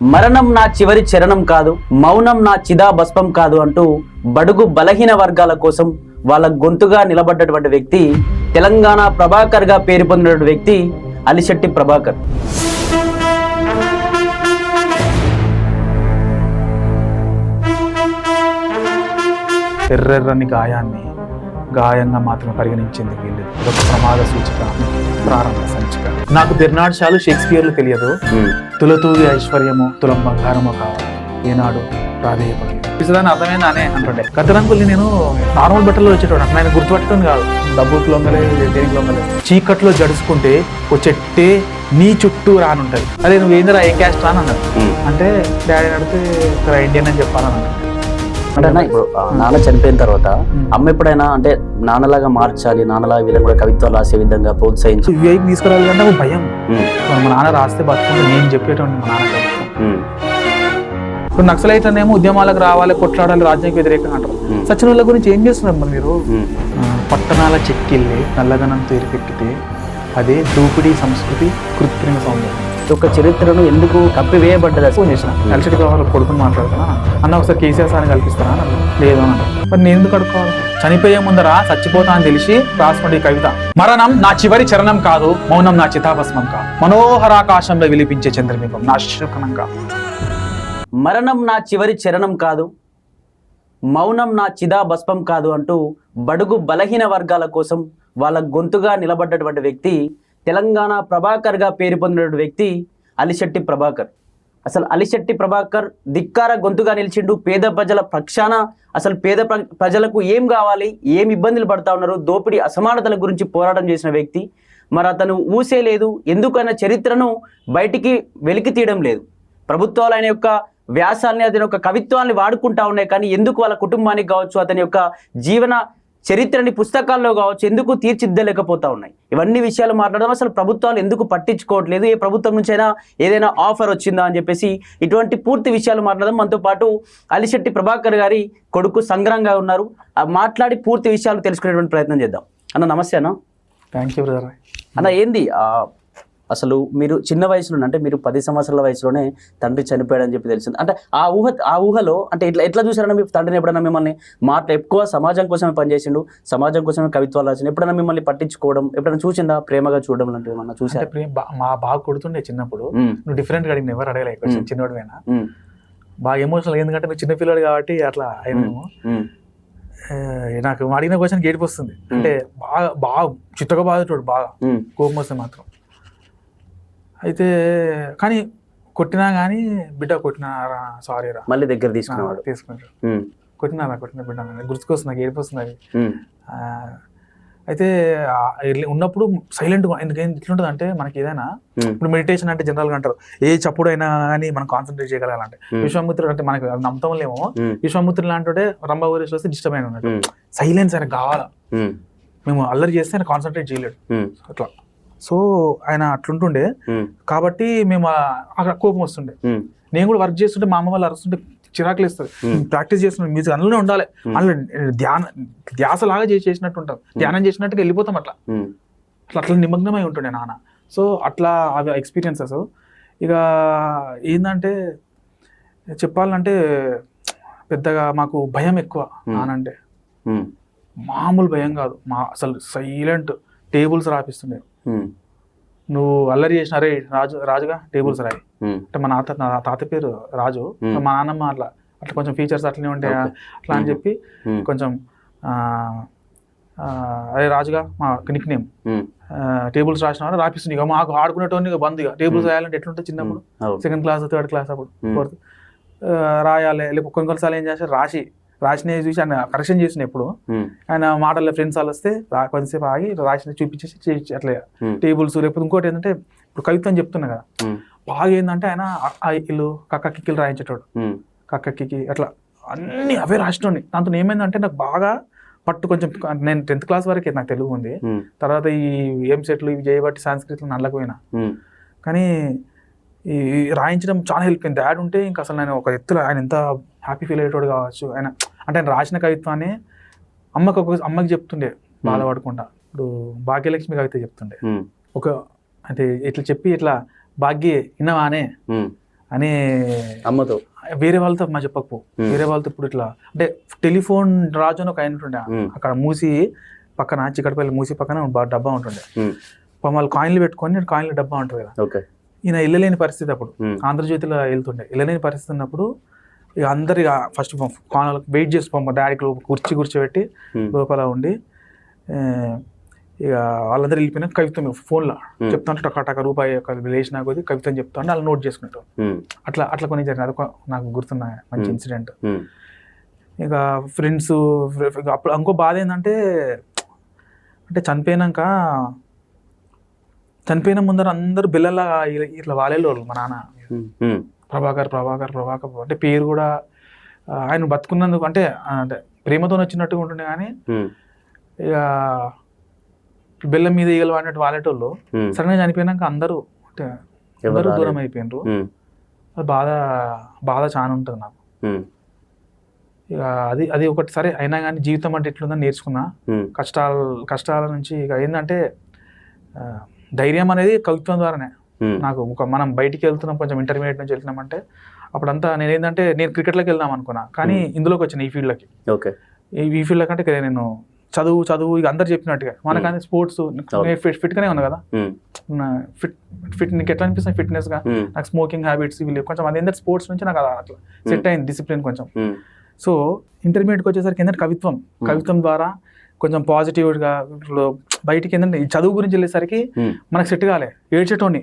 మరణం నా చివరి చరణం కాదు, మౌనం నా చిదాభస్మం కాదు అంటూ బడుగు బలహీన వర్గాల కోసం వాళ్ళ గొంతుగా నిలబడ్డటువంటి వ్యక్తి, తెలంగాణ ప్రభాకర్ గా పేరు పొందినటువంటి వ్యక్తి అలిశెట్టి ప్రభాకర్. ఎర్రెర్రని గాయాన్ని గాయంగా మాత్రమే పరిగణించింది వీళ్ళు. ఒక ప్రమాద సూచిక, ప్రారంభ సంచిక. నాకు తిరునాడ్షాలు షేక్స్పియర్లు తెలియదు, తులతూగి ఐశ్వర్యము తులం బంగారము కావాలి, ఏనాడు ప్రాధేయపడలేదు. పిసదాన్ని అర్థమైందా అనే అంటుండే. కథరంకుల్ని నేను నార్మల్ బట్టల్లో వచ్చేటోడు, అట్లా ఆయన గుర్తుపట్టడం కాదు. డబ్బుకి లొంగలే, దేనికి లొంగలే. చీకట్లో జడుచుకుంటే ఓ చెట్టే నీ చుట్టూ రానుంటది. అదే నువ్వు ఏందిరా ఏ క్యాస్ట్ అని అన్నారు. అంటే డాడీ అడిగితే ఇండియన్ అని చెప్పాలని అన్నారు. అంటే అన్న, ఇప్పుడు నాన్న చనిపోయిన తర్వాత అమ్మ ఎప్పుడైనా అంటే నాన్నలాగా మార్చాలి, నాన్నలాగా వీళ్ళని కూడా కవిత్వాలు రాసే విధంగా ప్రోత్సహించి వేగి తీసుకురావాలి అంటే ఒక భయం. మా నాన్న రాస్తే బతుకుంటే నేను చెప్పేటోండి మా నాన్న కవిత్వం. ఇప్పుడు నక్సలైట్లనేమో ఉద్యమాలకు రావాలి, కొట్లాడాలి, రాజ్యానికి వ్యతిరేకంగా అంటారు. సచిన వాళ్ళ గురించి ఏం చేస్తున్నారు మరి మీరు? పట్టణాల చెక్కిళ్ళి నల్లగనం తేరిపెట్టితే అదే దూపిడీ సంస్కృతి, కృత్రిమ సౌందర్యం. ఒక చరిత్రను ఎందుకు కప్పివేయబడ్డది? ఫోన్ చేసిన అలసటి కావాలి కొడుకుని మాట్లాడుతున్నా అన్న, ఒకసారి కేసీఆర్ సార్ని కల్పిస్తానా? లేదు అన్న. మరి నేను ఎందుకు అడుకోవాలి? చనిపోయే ముందర చచ్చిపోతా అని తెలిసి రాసుకోండి ఈ కవిత. మరణం నా చివరి చరణం కాదు, మౌనం నా చితాభస్మం కాదు, మనోహరాకాశంలో విలిపించే చంద్రబింబం నా శుకనం కాదు. మరణం నా చివరి చరణం కాదు, మౌనం నా చిదాభస్మం కాదు అంటూ బడుగు బలహీన వర్గాల కోసం వాళ్ళ గొంతుగా నిలబడ్డటువంటి వ్యక్తి, తెలంగాణ ప్రభాకర్ గా పేరు పొందినటువంటి వ్యక్తి అలిశెట్టి ప్రభాకర్. అసలు అలిశెట్టి ప్రభాకర్ ధిక్కార గొంతుగా నిలిచిండు. పేద ప్రజల పక్షాన అసలు పేద ప్రజలకు ఏం కావాలి, ఏం ఇబ్బందులు పడతా ఉన్నారు, దోపిడీ అసమానతల గురించి పోరాటం చేసిన వ్యక్తి. మరి అతను ఊసే లేదు, ఎందుకైనా చరిత్రను బయటికి వెలికి తీయడం లేదు. ప్రభుత్వాలు ఆయన యొక్క వ్యాసాల్ని, అతని యొక్క కవిత్వాన్ని వాడుకుంటా ఉన్నాయి, కానీ ఎందుకు వాళ్ళ కుటుంబానికి కావచ్చు, అతని యొక్క జీవన చరిత్రని పుస్తకాల్లో కావచ్చు ఎందుకు తీర్చిదిద్దలేకపోతా ఉన్నాయి. ఇవన్నీ విషయాలు మాట్లాడడం, అసలు ప్రభుత్వాలు ఎందుకు పట్టించుకోవట్లేదు, ఏ ప్రభుత్వం నుంచైనా ఏదైనా ఆఫర్ వచ్చిందా అని చెప్పేసి ఇటువంటి పూర్తి విషయాలు మాట్లాడడం. మనతో పాటు అలిశెట్టి ప్రభాకర్ గారి కొడుకు సంగ్రాంగా ఉన్నారు. మాట్లాడి పూర్తి విషయాలు తెలుసుకునేటువంటి ప్రయత్నం చేద్దాం. అన్న నమస్తే అన్న. Thank you brother. అన్న, ఏంది అసలు మీరు చిన్న వయసులో, అంటే మీరు 10 సంవత్సరాల వయసులోనే తండ్రి చనిపోయాడని చెప్పి తెలిసింది. అంటే ఆ ఊహలో అంటే ఎట్లా చూసారన్నా మీ తండ్రిని? ఎప్పుడైనా మిమ్మల్ని ఎక్కువ సమాజం కోసమే పనిచేసిండు, సమాజం కోసమే కవిత్వాలు రాసిండు, ఎప్పుడైనా మిమ్మల్ని పట్టించుకోవడం ఎప్పుడైనా చూసిందా? ప్రేమగా చూడడం లాంటివి ఏమన్నా చూసా? మా బాగా కొడుతుండే చిన్నప్పుడు. నువ్వు డిఫరెంట్ గా అడిగిన, ఎవరు అడగలే, చిన్నోడివైనా బాగా ఎమోషనల్. ఎందుకంటే నువ్వు చిన్న పిల్లడు కాబట్టి అట్లా అయినాము. నాకు అడిగిన క్వశ్చన్ ఏడుపు వస్తుంది. అంటే బాగా చిత్తగా బాధతోడు, బాగా కోపం వస్తే మాత్రం. అయితే కానీ కొట్టినా కానీ బిడ్డ కొట్టినారా, సారీ రా, మళ్ళీ దగ్గర తీసుకున్నాడు, కొట్టినారా బిడ్డ గుర్తుకొస్తుంది, నాకు ఏడుపు వస్తుంది అది. అయితే ఉన్నప్పుడు సైలెంట్గా, ఎందుకంటే ఎట్లుంటుంది అంటే మనకి ఏదైనా ఇప్పుడు మెడిటేషన్ అంటే జనరల్గా అంటారు ఏ చప్పుడు అయినా కానీ మనం కాన్సన్ట్రేట్ చేయగలాలంటే. విశ్వామిత్రుడు అంటే మనకి నమ్మతంలేమో, విశ్వామిత్రుడు లాంటి రంభ ఊరేసి వస్తే డిస్టర్బ్ అయిన ఉన్నట్టు, సైలెన్స్ ఆయన కావాలా, మేము అల్లరి చేస్తే ఆయన కాన్సన్ట్రేట్ చేయలేడు అట్లా. సో ఆయన అట్లుంటుండే కాబట్టి మేము అక్కడ కోపం వస్తుండే. నేను కూడా వర్క్ చేస్తుంటే మా అమ్మ వాళ్ళు అరుస్తుంటే చిరాకులు ఇస్తుంది. ప్రాక్టీస్ చేస్తుండే మ్యూజిక్ అందులోనే ఉండాలి, అందులో ధ్యాసలాగా చేసినట్టు ఉంటాం, ధ్యానం చేసినట్టుగా వెళ్ళిపోతాం అట్లా అట్లా నిమగ్నమై ఉంటుండే నాన్న. సో అట్లా అవి ఎక్స్పీరియన్సెస్. ఇక ఏంటంటే చెప్పాలంటే పెద్దగా మాకు భయం ఎక్కువ నానంటే, మామూలు భయం కాదు. అసలు సైలెంట్ టేబుల్స్ రాపిస్తుండే. నువ్వు అల్లరి చేసిన అరే రాజుగా టేబుల్స్ రాయి అంటే, మా తాత పేరు రాజు, మా నాన్నమ్మ అట్లా కొంచెం ఫీచర్స్ అట్లనే ఉంటాయి అట్లా అని చెప్పి కొంచెం అరే రాజుగా మా నిక్ నేమ్, టేబుల్స్ రాసిన రాపిస్తుంది. ఇక మాకు ఆడుకునేటోని బంద్. ఇక టేబుల్స్ రాయాలంటే ఎట్లుంటుంది చిన్నప్పుడు, 2nd క్లాస్ 3rd క్లాస్ అప్పుడు 4th రాయాలి. లేకపోతే కొన్నిసార్లు ఏం చేస్తారు, రాసినవి చూసి ఆయన కరెక్షన్ చేసిన, ఎప్పుడు ఆయన మాటల్లో ఫ్రెండ్స్ వాళ్ళు వస్తే కొంతసేపు ఆగి రాసిన చూపించేసి అట్లా టేబుల్స్. లేకపోతే ఇంకోటి ఏంటంటే, ఇప్పుడు కవిత్వం చెప్తున్నా కదా, బాగా ఏంటంటే ఆయన ఇల్లు కక్క కిక్కిలు రాయించేటోడు, కక్క కిక్కి అట్లా అన్ని అవే రాసినోండి. దాంతో ఏమైందంటే నాకు బాగా పట్టు. కొంచెం నేను 10th క్లాస్ వరకే నాకు తెలుగు ఉంది, తర్వాత ఈ ఎంసెట్లు ఇవి చేయబట్టి సంస్కృతిలో నల్లకపోయినా, కానీ ఈ రాయించడం చాలా హెల్ప్ అయింది. డాడ్ ఉంటే ఇంకా అసలు నేను ఒక ఎత్తులో ఆయన ఎంత హ్యాపీ ఫీల్ అయ్యేటోడు కావచ్చు. ఆయన అంటే ఆయన రాసిన కవిత్వాన్ని అమ్మకి చెప్తుండే బాధపడకుండా. ఇప్పుడు భాగ్యలక్ష్మి కవిత చెప్తుండే ఒక, అంటే ఇట్లా చెప్పి ఇట్లా భాగ్యే విన్నావానే అని అమ్మతో వేరే వాళ్ళతో మా చెప్పకపో, వేరే వాళ్ళతో ఇప్పుడు ఇట్లా అంటే టెలిఫోన్ రాజు అని ఒక ఆయన ఉంటుండే అక్కడ మూసి పక్కన, చిక్కడపల్లి మూసి పక్కన డబ్బా ఉంటుండే. వాళ్ళు కాయిన్లు పెట్టుకొని కాయిన్ల డబ్బా ఉంటుంది కదా. ఓకే. ఈయన వెళ్ళలేని పరిస్థితి అప్పుడు, ఆంధ్రజ్యోతిలో వెళ్తుండే. వెళ్ళలేని పరిస్థితి ఉన్నప్పుడు ఇక అందరు ఇక ఫస్ట్ వెయిట్ చేసి డాడీకి కూర్చోబెట్టి లోపల ఉండి ఇక వాళ్ళందరూ వెళ్ళిపోయినా కవిత్వం ఫోన్లో చెప్తాను, టకా రూపాయి లేచిన కొద్ది కవిత్వం చెప్తా అంటే వాళ్ళు నోట్ చేసుకుంటాం. అట్లా కొన్ని జరిగింది. అదొక నాకు గుర్తున్న మంచి ఇన్సిడెంట్. ఇక ఫ్రెండ్స్ అప్పుడు ఇంకో బాధ ఏంటంటే అంటే చనిపోయిన ముందర అందరూ బిల్లలా ఇట్లా వాలేళ్ళు మా నాన్న. ప్రభాకర్ అంటే పేరు కూడా ఆయన బతుకున్నందుకు అంటే ప్రేమతో వచ్చినట్టుగా ఉంటుండే. కానీ ఇక బెల్లం మీద ఈగలు వాడినట్టు వాలేటోళ్ళు సడన్ గా చనిపోయినాక అందరూ దూరం అయిపోయినారు. అది బాధ చాలా ఉంటుంది నాకు. ఇక అది ఒకటి సరే అయినా కానీ జీవితం అంటే ఎట్లుందని నేర్చుకున్నా. కష్టాల నుంచి ఇక ఏంటంటే ధైర్యం అనేది కవిత్వం ద్వారానే. నాకు మనం బయటికి వెళ్తున్నాం, కొంచెం ఇంటర్మీడియట్ నుంచి వెళ్తున్నామంటే అప్పుడంతా నేను క్రికెట్లోకి వెళ్దాం అనుకున్నా, కానీ ఇందులోకి వచ్చిన ఈ ఫీల్డ్లోకి. ఈ ఫీల్డ్ కంటే నేను చదువు ఇక అందరు చెప్పినట్టుగా మనకని స్పోర్ట్స్ ఫిట్గానే ఉన్నా కదా. ఫిట్ నీకు ఎట్లా అనిపిస్తుంది ఫిట్నెస్ గా? నాకు స్మోకింగ్ హ్యాబిట్స్ ఇవి లేవు కొంచెం. అదేంటే స్పోర్ట్స్ నుంచి నాకు అట్లా సెట్ అయింది డిసిప్లిన్ కొంచెం. సో ఇంటర్మీడియట్కి వచ్చేసరికి ఏంటంటే కవిత్వం ద్వారా కొంచెం పాజిటివ్గా బయటికి ఏంటంటే ఈ చదువు గురించి వెళ్ళేసరికి మనకు సెట్ కాలే. ఏడ్చేటోని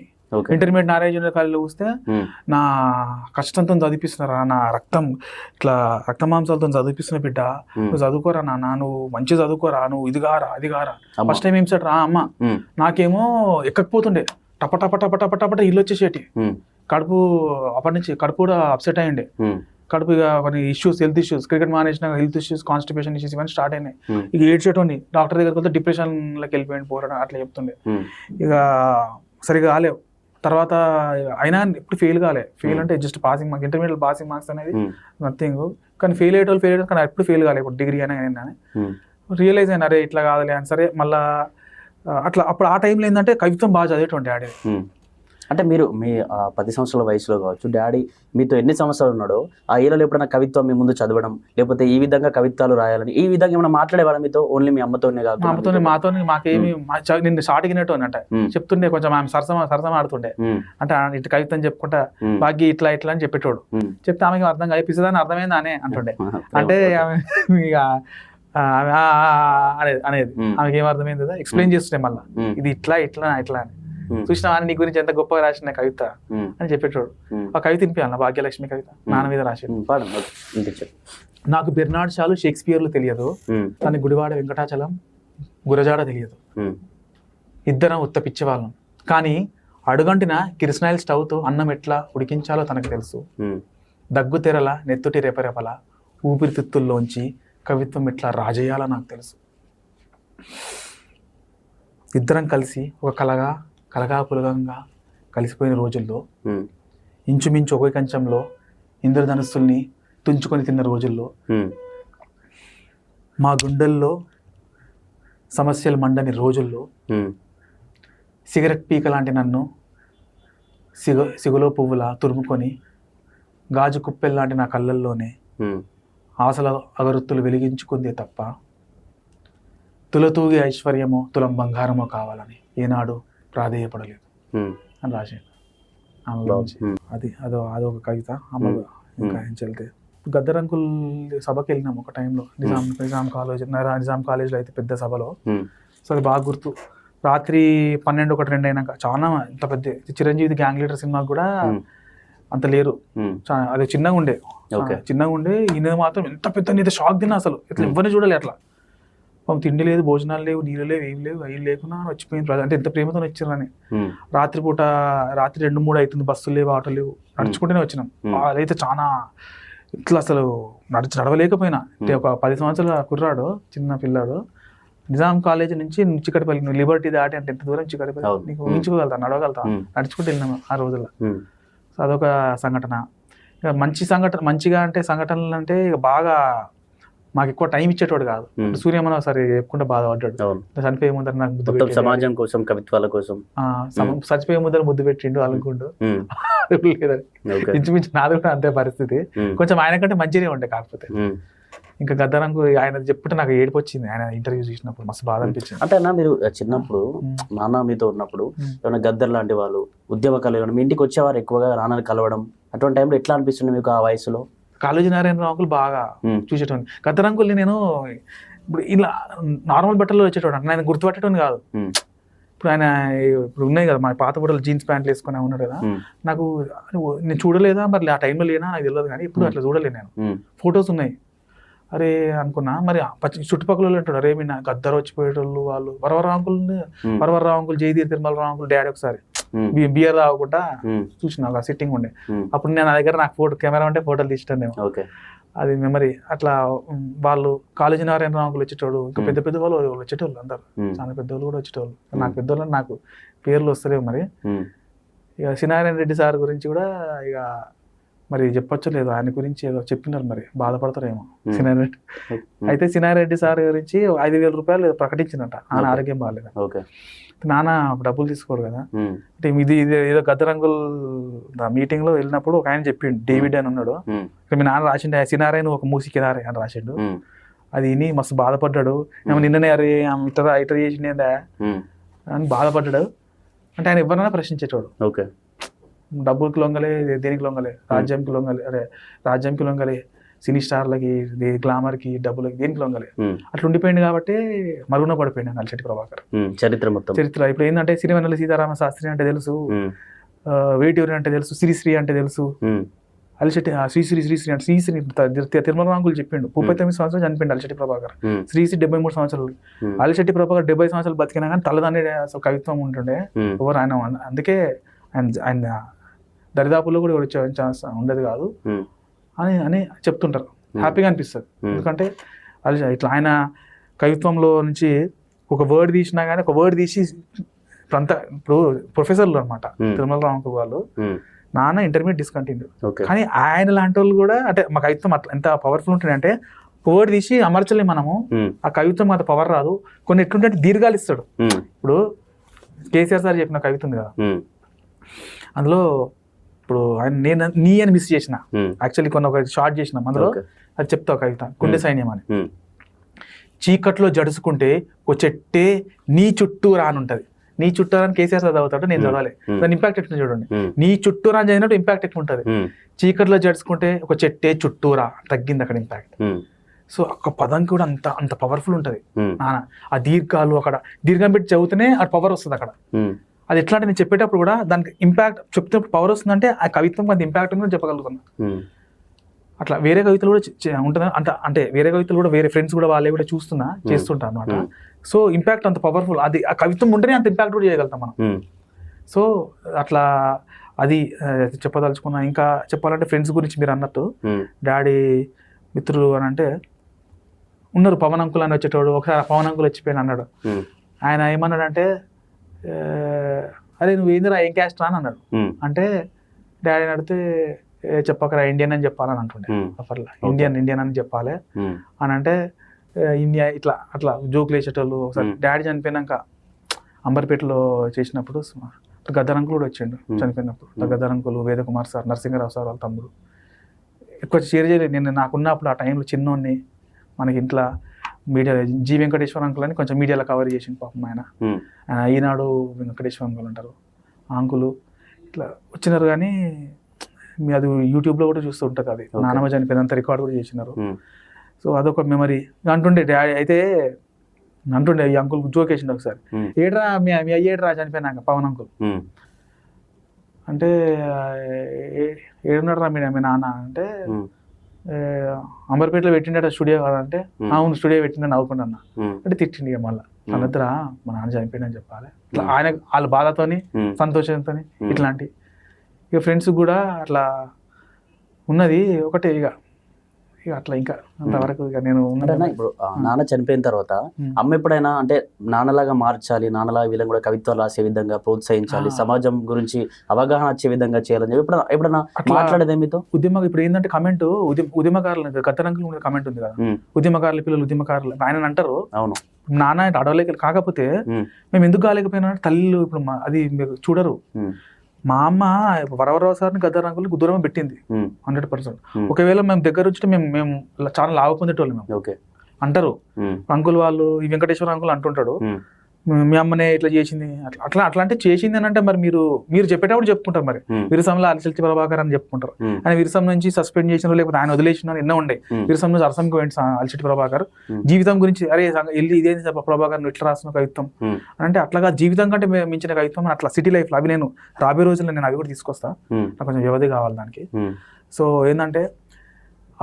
ఇంటర్మీడియట్ నారాయణ కాలేజీలో వస్తే నా కష్టంతో చదివిపిస్తున్నారా, నా రక్త మాంసాలతో చదివిపిస్తున్న బిడ్డ, నువ్వు చదువుకోరా నాన్న, నువ్వు మంచిగా చదువుకోరా, నువ్వు ఇది కారా. ఫస్ట్ టైం ఏం సెట్ రా అమ్మ. నాకేమో ఎక్కకపోతుండే, టపటపట ఇల్లు వచ్చేసేటి. కడుపు అప్పటి నుంచి కడుపు కూడా అప్సెట్ అయ్యిండే. కడుపు ఇక కొన్ని హెల్త్ ఇష్యూస్, క్రికెట్ మానేసిన హెల్త్ ఇష్యూస్, కాన్స్టిపేషన్ ఇష్యూస్ ఇవన్నీ స్టార్ట్ అయినాయి. ఇక ఏడ్చేటోని డాక్టర్ దగ్గరికి వెళ్తే డిప్రెషన్లోకి వెళ్ళిపోయింది పోరాటం అట్లా చెప్తుండే. ఇక సరిగా కాలేవు. తర్వాత అయినా ఎప్పుడు ఫెయిల్ అంటే just passing marks, intermediate passing marks అనేది నథింగ్. కానీ ఫెయిల్ అయ్యేటోళ్ళు కానీ ఎప్పుడు ఫెయిల్ కాలేదు. ఇప్పుడు డిగ్రీ అయినా రియలైజ్ అయినా అరే ఇట్లా కాదులే అని. సరే మళ్ళా అట్లా అప్పుడు ఆ టైంలో ఏంటంటే కవిత్వం బాగా చదివేటువంటి డాడీ. అంటే మీరు మీ 10 సంవత్సరాల వయసులో కావచ్చు, డాడీ మీతో ఎన్ని సంవత్సరాలు ఉన్నాడో ఆ ఏళ్ళలో ఎప్పుడైనా కవిత్వం మీ ముందు చదవడం, లేకపోతే ఈ విధంగా కవిత్వాలు రాయాలని ఈ విధంగా ఏమైనా మాట్లాడేవాళ్ళ మీతో? ఓన్లీ మీ అమ్మతోనే కాదు, మాతో మాకేమి నిన్ను షార్ట్గినట్టు అంటే చెప్తుండే, కొంచెం ఆమె సరసమ ఆడుతుండే. అంటే ఇటు కవిత్వం చెప్పుకుంటా బాగా ఇట్లా అని చెప్పేటోడు. చెప్తే ఆమెకి అర్థం కాదు, పిసదాన్ని అర్థమైందా అనే అంటుండే. అంటే ఇక అనేది ఆమెకి ఏం అర్థమైంది కదా, ఎక్స్ప్లెయిన్ చేస్తుండే మళ్ళీ ఇది ఇట్లా అని. చూసినా నీ గురించి ఎంత గొప్పగా రాసిన కవిత అని చెప్పేటోడు. ఆ కవిత వినిపించాలి, భాగ్యలక్ష్మి కవిత నాన్న మీద రాసేది. నాకు బెర్నాడ్ షాలు షేక్స్పియర్లు తెలియదు, తన గుడివాడ వెంకటాచలం గురజాడ తెలియదు. ఇద్దరం ఉత్త పిచ్చివాళ్ళం, కానీ అడుగంటిన కిరసనాయిల్ స్టవ్తో అన్నం ఎట్లా ఉడికించాలో తనకు తెలుసు. దగ్గు తెరల నెత్తుటి రెపరెపల ఊపిరితిత్తుల్లోంచి కవిత్వం ఎట్లా రాజేయాలో నాకు తెలుసు. ఇద్దరం కలిసి ఒక కలగా పులగంగా కలిసిపోయిన రోజుల్లో, ఇంచుమించు ఒకే కంచంలో ఇంద్రధనుస్సుల్ని తుంచుకొని తిన్న రోజుల్లో, మా గుండెల్లో సమస్యలు మండని రోజుల్లో, సిగరెట్ పీక లాంటి నన్ను సిగులో పువ్వులా తురుముకొని గాజు కుప్పెల్లాంటి నా కళ్ళల్లోనే ఆశల అగరొత్తులు వెలిగించుకుందే తప్ప తులతూగి ఐశ్వర్యమో తులం బంగారమో కావాలని ఏనాడు ప్రాధేయపడలేదు అని రాశాను ఆమె గురించి. అదొక కవిత. అమ్మ ఇంకా ఏం చెల్తే గద్దరంకుల్ సభకి వెళ్ళినాం ఒక టైంలో, నిజాం కాలేజ్లో అయితే పెద్ద సభలో. సో అది బాగా గుర్తు. రాత్రి 12, 1, 2 అయినాక చాలా ఇంత పెద్ద చిరంజీవి గ్యాంగ్ లీడర్ సినిమాకి కూడా అంత లేరు, అది చిన్నగా ఉండే. ఈయన మాత్రం ఎంత పెద్ద షాక్ తిన్నా, అసలు ఇట్లా ఎవరిని చూడాలి అట్లా. తిండి లేదు, భోజనాలు లేవు, నీళ్ళు లేవు, ఏం లేవు, అవి లేకున్నా వచ్చిపోయింది. అంటే ఎంత ప్రేమతో వచ్చారని. రాత్రి 2, 3 అవుతుంది, బస్సులు లేవు, ఆటోలు లేవు, నడుచుకుంటూనే వచ్చినాం. అదైతే చాలా ఇట్లా అసలు నడవలేకపోయినా. అంటే ఒక 10 సంవత్సరాల కుర్రాడు, చిన్న పిల్లాడు, నిజాం కాలేజీ నుంచి చిక్కడపల్లి, నువ్వు లిబర్టీ దాటి అంటే ఎంత దూరం చిక్కడపల్లి నీకు ఊహించుకోగలుగుతా, నడవగలుగుతా, నడుచుకుంటూ వెళ్ళినాము ఆ రోజుల్లో. సో అదొక సంఘటన. ఇక మంచిగా అంటే సంఘటనలు అంటే ఇక బాగా మాకు ఎక్కువ టైం ఇచ్చేటోడు కాదు. సూర్యమన ఒకసారి చెప్పుకుంటే బాధపడ్డాడు, చనిపోయే ముందర నాకు ముద్దు మొత్తం సమాజం కోసం, కవిత్వాల కోసం, చచ్చిపోయే ముందర ముద్దు పెట్టిండు అనుకుంటూ లేదని. ఇంచుమించు నాది కూడా అంతే పరిస్థితి. కొంచెం ఆయన కంటే మంచిగా ఉండే. కాకపోతే ఇంకా గద్దరంకు ఆయన చెప్పుంటే నాకు ఏడుపు వచ్చింది. ఆయన ఇంటర్వ్యూ చూసినప్పుడు మస్తు బాధ అనిపించింది. అంటే అన్న మీరు చిన్నప్పుడు నాన్న మీతో ఉన్నప్పుడు ఏమైనా గద్దర్ లాంటి వాళ్ళు ఉద్యమకాలు ఏమైనా మీ ఇంటికి వచ్చేవారు ఎక్కువగా నాన్నని కలవడం, అటువంటి టైంలో ఎట్లా అనిపిస్తుంది మీకు ఆ వయసులో? కాళోజీ నారాయణరావు అంకుల్ బాగా చూసేటోని. గద్దర్ అంకుల్ని నేను ఇప్పుడు ఇలా నార్మల్ బట్టల్లో వచ్చేటోడు అంటే ఆయన గుర్తుపట్టేటోని కాదు. ఇప్పుడు ఆయన ఇప్పుడు ఉన్నాయి కదా మా పాత బట్టలు జీన్స్ ప్యాంట్లు వేసుకొని ఉన్నాడు కదా, నాకు నేను చూడలేదా మరి ఆ టైంలో లేనా నాకు తెలియదు, కానీ ఇప్పుడు అట్లా చూడలేదు నేను. ఫొటోస్ ఉన్నాయి. అరే అనుకున్నా మరి చుట్టుపక్కల అంటాడు, అరే మీ గద్దరు వచ్చిపోయేటోళ్ళు వాళ్ళు Varavara Rao uncle, Jayadheer Tirumala Rao uncle daddy ఒకసారి బియర్ తాగకుండా చూసిన అలా సిట్టింగ్ ఉండే. అప్పుడు నేను నా దగ్గర నాకు కెమెరా ఉంటే ఫోటోలు తీసిటాను. అది మెమరీ. అట్లా వాళ్ళు కాళోజీ నారాయణరావు అంకుల్ వచ్చేటోడు, ఇంకా పెద్ద పెద్ద వాళ్ళు వచ్చేటోళ్ళు, అందరు చాలా పెద్దవాళ్ళు కూడా వచ్చేటోళ్ళు. నాకు పెద్దవాళ్ళు నాకు పేర్లు వస్తలేవు మరి. ఇక సినారాయణ రెడ్డి సార్ గురించి కూడా ఇక మరి చెప్పొచ్చు లేదు, ఆయన గురించి ఏదో చెప్పినారు, మరి బాధపడతారేమో సినారెడ్డి. అయితే సినారెడ్డి సార్ గురించి 5,000 రూపాయలు ప్రకటించినట్ట. ఆయన ఆరోగ్యం బాగాలేదు. నాన్న డబ్బులు తీసుకోడు కదా. అంటే ఇది ఏదో గద్దరంగుల్ మీటింగ్ లో వెళ్ళినప్పుడు ఒక ఆయన చెప్పిండు, డేవిడ్ అని ఉన్నాడు, మీ నాన్న రాసిండు సినారాయణ ఒక మూసి కినారే అని రాసిండు. అది విని మస్తు బాధపడ్డాడు. ఏమో నిన్ననే అరే ఇటర్ చేసిందా అని బాధపడ్డాడు. అంటే ఆయన ఎవరైనా ప్రశ్నించేటోడు. డబ్బులకి లొంగలే, దేనికి లొంగలే, రాజ్యంకి లొంగలే, సినీ స్టార్లకి, గ్లామర్కి, డబ్బులకి, దేనికి లొంగలే. అట్లా ఉండిపోయింది కాబట్టి మరుగున పడిపోయింది అలిశెట్టి ప్రభాకర్ చరిత్ర. ఇప్పుడు ఏంటంటే సిరివెన్నెల సీతారామ శాస్త్రి అంటే తెలుసు, వేటూరి అంటే తెలుసు, శ్రీశ్రీ అంటే తెలుసు, అలిశెట్టి శ్రీశ్రీ అంటే శ్రీశ్రీ తిరుమల అంకుల్ చెప్పిండు. 39 సంవత్సరాలు చనిపోయింది అలిశెట్టి ప్రభాకర్. శ్రీశ్రీ 73 సంవత్సరాలు. అలిశెట్టి ప్రభాకర్ 70 సంవత్సరాలు బతికినా కానీ తలదాన్ని అసలు కవిత్వం ఉంటుండే ఎవరు ఆయన. అందుకే ఆయన దరిదాపుల్లో కూడా వచ్చే ఛాన్స్ ఉండదు కాదు అని అని చెప్తుంటారు. హ్యాపీగా అనిపిస్తుంది. ఎందుకంటే ఇట్లా ఆయన కవిత్వంలో నుంచి ఒక వర్డ్ తీసినా కానీ ఒక వర్డ్ తీసి ఇప్పుడు ప్రొఫెసర్లు అనమాట తిరుమలరావు అంకుల్ వాళ్ళు. నాన్న ఇంటర్మీడియట్ డిస్కంటిన్యూ, కానీ ఆయన లాంటి వాళ్ళు కూడా అంటే మా కవిత్వం అట్లా ఎంత పవర్ఫుల్ ఉంటుంది అంటే వర్డ్ తీసి అమర్చలే మనము. ఆ కవిత్వం అంత పవర్ రాదు. కొన్ని ఎట్లుంటే దీర్ఘాలు ఇస్తాడు. ఇప్పుడు కేసీఆర్ సార్ చెప్పిన కవిత ఉంది కదా, అందులో ఇప్పుడు ఆయన నేను నీ అని మిస్ చేసిన, యాక్చువల్లీ కొన్ని ఒక షార్ట్ చేసినాం అందులో, అది చెప్తా కవిత. గుండె సైన్యం అని. చీకట్లో జడుచుకుంటే ఒక చెట్టే నీ చుట్టూరా అని ఉంటది. నీ చుట్టూరా అని కేసీఆర్ సార్ చదువుతాడు, నేను చదవాలి. దాని ఇంపాక్ట్ ఎట్లా చూడండి. నీ చుట్టూరా అని చదివినట్టు ఇంపాక్ట్ ఎట్లా ఉంటుంది. చీకట్లో జడుచుకుంటే ఒక చెట్టే చుట్టూరా తగ్గింది అక్కడ ఇంపాక్ట్. సో ఒక పదం కూడా అంత అంత పవర్ఫుల్ ఉంటుంది. ఆ దీర్ఘాలు అక్కడ దీర్ఘం పెట్టి చదివితేనే ఆ పవర్ వస్తుంది అక్కడ. అది ఎట్లా అంటే నేను చెప్పేటప్పుడు కూడా దానికి ఇంపాక్ట్ చెప్తున్నప్పుడు పవర్ వస్తుందంటే ఆ కవిత్వం కొంత ఇంపాక్ట్ అని చెప్పగలుగుతున్నా. అట్లా వేరే కవితలు కూడా ఉంటుంది అంటే వేరే కవితలు కూడా వేరే ఫ్రెండ్స్ కూడా వాళ్ళే కూడా చేస్తుంటారు అనమాట. సో ఇంపాక్ట్ అంత పవర్ఫుల్. అది ఆ కవిత్వం ఉంటేనే అంత ఇంపాక్ట్ కూడా చేయగలుగుతాం మనం. సో అట్లా అది చెప్పదలుచుకున్నా. ఇంకా చెప్పాలంటే ఫ్రెండ్స్ గురించి మీరు అన్నట్టు డాడీ మిత్రులు అని అంటే ఉన్నారు. పవన్ అంకుల్ అని వచ్చేటోడు. ఒకసారి పవన్ అంకుల్ వచ్చిపోయాను అన్నాడు. ఆయన ఏమన్నాడంటే, అరే నువ్వు ఏందిరా ఏం క్యాస్ట్ రా అని అన్నాడు. అంటే డాడీని అడిగితే చెప్పకరా ఇండియన్ అని చెప్పాలని అంటుండే. అప్పట్లో ఇండియన్ అని చెప్పాలి అని అంటే ఇండియా ఇట్లా అట్లా జోకులు వేసేటోళ్ళు. ఒకసారి డాడీ చనిపోయినాక అంబర్పేటలో చేసినప్పుడు గద్దర్ అంకుల్ కూడా వచ్చిండు చనిపోయినప్పుడు. Gaddar uncle, Vedakumar sir, Narasimharao sir వాళ్ళ తమ్ముడు. ఎక్కువ షేర్ చేయలేదు. నేను నాకున్నప్పుడు ఆ టైంలో చిన్నోడిని. మనకి ఇంట్లో మీడియా జి వెంకటేశ్వర అంకుల్ అని కొంచెం మీడియాలో కవర్ చేసిండు పాపం ఆయన. ఈనాడు వెంకటేశ్వర అంకుల్ అంటారు. ఆ అంకులు ఇట్లా వచ్చినారు. కానీ మీ అది యూట్యూబ్లో కూడా చూస్తూ ఉంటుంది. అది నానమ్మ చనిపోయినంత రికార్డ్ కూడా చేసినారు. సో అదొక మెమరీ అంటుండే డాడీ. అయితే అంటుండే ఈ అంకుల్ జోక్ వేసిండు ఒకసారి, ఏడ్రా మీ అయ్యేడ్రా చనిపోయినాక పవన్ అంకుల్ అంటే, ఏడున్నాడు రా మీ నాన్న అంటే, అంబర్పేటలో పెట్టిండ స్టూడియో అంటే, అవును స్టూడియో పెట్టిండ నవ్వుకుంటున్నా అంటే తిట్టిండి. మళ్ళీ వాళ్ళిద్దరా మా నాన్న చనిపోయిందని చెప్పాలి. ఇట్లా ఆయన వాళ్ళ బాధతోని సంతోషంతో ఇట్లాంటి. ఇక ఫ్రెండ్స్ కూడా అట్లా ఉన్నది ఒకటే. ఇక ఇక అట్లా ఇంకా అంతవరకు ఇక నేను అంటే ఇప్పుడు నాన్న చనిపోయిన తర్వాత అమ్మ ఎప్పుడైనా అంటే నాన్నలాగా మార్చాలి, నాన్నలాగా వీళ్ళని కూడా కవిత్వాలు రాసే విధంగా ప్రోత్సహించాలి, సమాజం గురించి అవగాహన వచ్చే విధంగా చేయాలని చెప్పి ఎప్పుడైనా మాట్లాడేదే మీతో? ఇప్పుడు ఏంటంటే కమెంట్ ఉద్యమకారులు గతరంకులు ఉండే కమెంట్ ఉంది కదా, ఉద్యమకారుల పిల్లలు ఉద్యమకారులు ఆయన అంటారు. అవును, నాన్న అడవలేక కాకపోతే మేము ఎందుకు కాలేకపోయినా తల్లి ఇప్పుడు అది మీరు చూడరు. మా అమ్మ వరవరరావు సార్ని గద్దరంకులు దూరం పెట్టింది 100%. ఒకవేళ మేము దగ్గర వచ్చి మేము చాలా లాభ పొందేటోళ్ళు మేము అంటారు. అంకుల్ వాళ్ళు ఈ వెంకటేశ్వర అంకుల్ అంటుంటాడు మీ అమ్మనే ఇట్లా చేసింది అట్లా అట్లా అంటే చేసింది అని అంటే మరి మీరు చెప్పేటప్పుడు చెప్పుకుంటారు. మరి విరసంలో అలసిల్చి ప్రభాకర్ అని చెప్పుకుంటారు. ఆయన విరసం నుంచి సస్పెండ్ చేసిన లేకపోతే ఆయన వదిలేసిన ఎన్నో ఉండే. విరసం నుంచి అరసంకి పోయింది అలసిల్చి ప్రభాకర్. జీవితం గురించి అరే వెళ్ళి ఇదేంటి ప్రభాకర్ ఇట్లా రాసిన కవిత్వం అంటే అట్లాగా జీవితం కంటే మించిన కవిత్వం అట్లా సిటీ లైఫ్ లో అవి నేను రాబోయే రోజుల్లో నేను అవి కూడా తీసుకొస్తా. నాకు కొంచెం వ్యవధి కావాలి దానికి. సో ఏంటంటే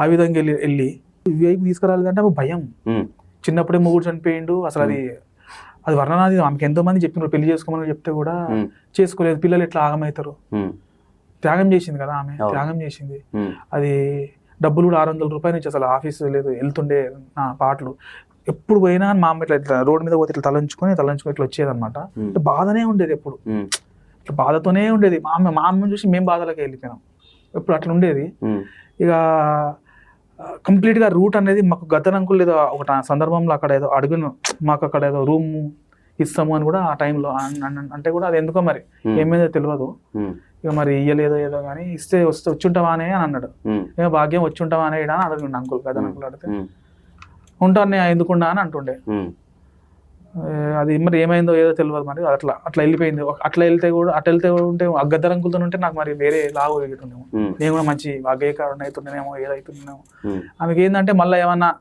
ఆ విధంగా వెళ్ళి వైపు తీసుకురాలేదంటే భయం. చిన్నప్పుడే మొగుడు చనిపోయిండు. అసలు అది వర్ణనాది. ఆమెకి ఎంతో మంది చెప్పినారు పెళ్లి చేసుకోమని చెప్తే కూడా చేసుకోలేదు. పిల్లలు ఎట్లా ఆగమవుతారు. త్యాగం చేసింది కదా ఆమె, త్యాగం చేసింది. అది డబ్బులు కూడా 600 రూపాయలు నుంచి అసలు ఆఫీస్ లేదు వెళ్తుండే నా పాటలు ఎప్పుడు పోయినా మా అమ్మ ఇట్లా రోడ్డు మీద పోతే ఇట్లా తలంచుకొని ఇట్లా వచ్చేది అనమాట. బాధనే ఉండేది ఎప్పుడు, ఇట్లా బాధతోనే ఉండేది. మా అమ్మని చూసి మేము బాధలకే వెళ్ళిపోయినాం ఎప్పుడు అట్లా ఉండేది. ఇక కంప్లీట్గా రూట్ అనేది మాకు గద్దరంకులు ఏదో ఒక సందర్భంలో అక్కడ ఏదో అడుగును మాకు అక్కడ ఏదో రూమ్ ఇస్తాము అని కూడా ఆ టైంలో అంటే కూడా అది ఎందుకో మరి ఏమేదో తెలియదు. ఇక మరి ఇయ్యలేదో ఏదో కానీ ఇస్తే వచ్చుంటావా అని అన్నాడు. ఇక భాగ్యం వచ్చుంటావా అని అడగండి అంకుల్ గద్దరంకులు అడిగితే ఉంటాను ఎందుకుండా అని అంటుండే. అది మరి ఏమైందో ఏదో తెలియదు. మరి అట్లా వెళ్ళిపోయింది. అట్లా వెళ్తే ఉంటే ఆ గద్దరంకులతో ఉంటే నాకు మరి వేరే లావు వెళ్ళితుండేమో, నేను కూడా మంచి భాగ్యకారుని అవుతుండేనేమో ఏదైతుండేమో. ఆమెకి ఏంటంటే మళ్ళీ ఏమన్నా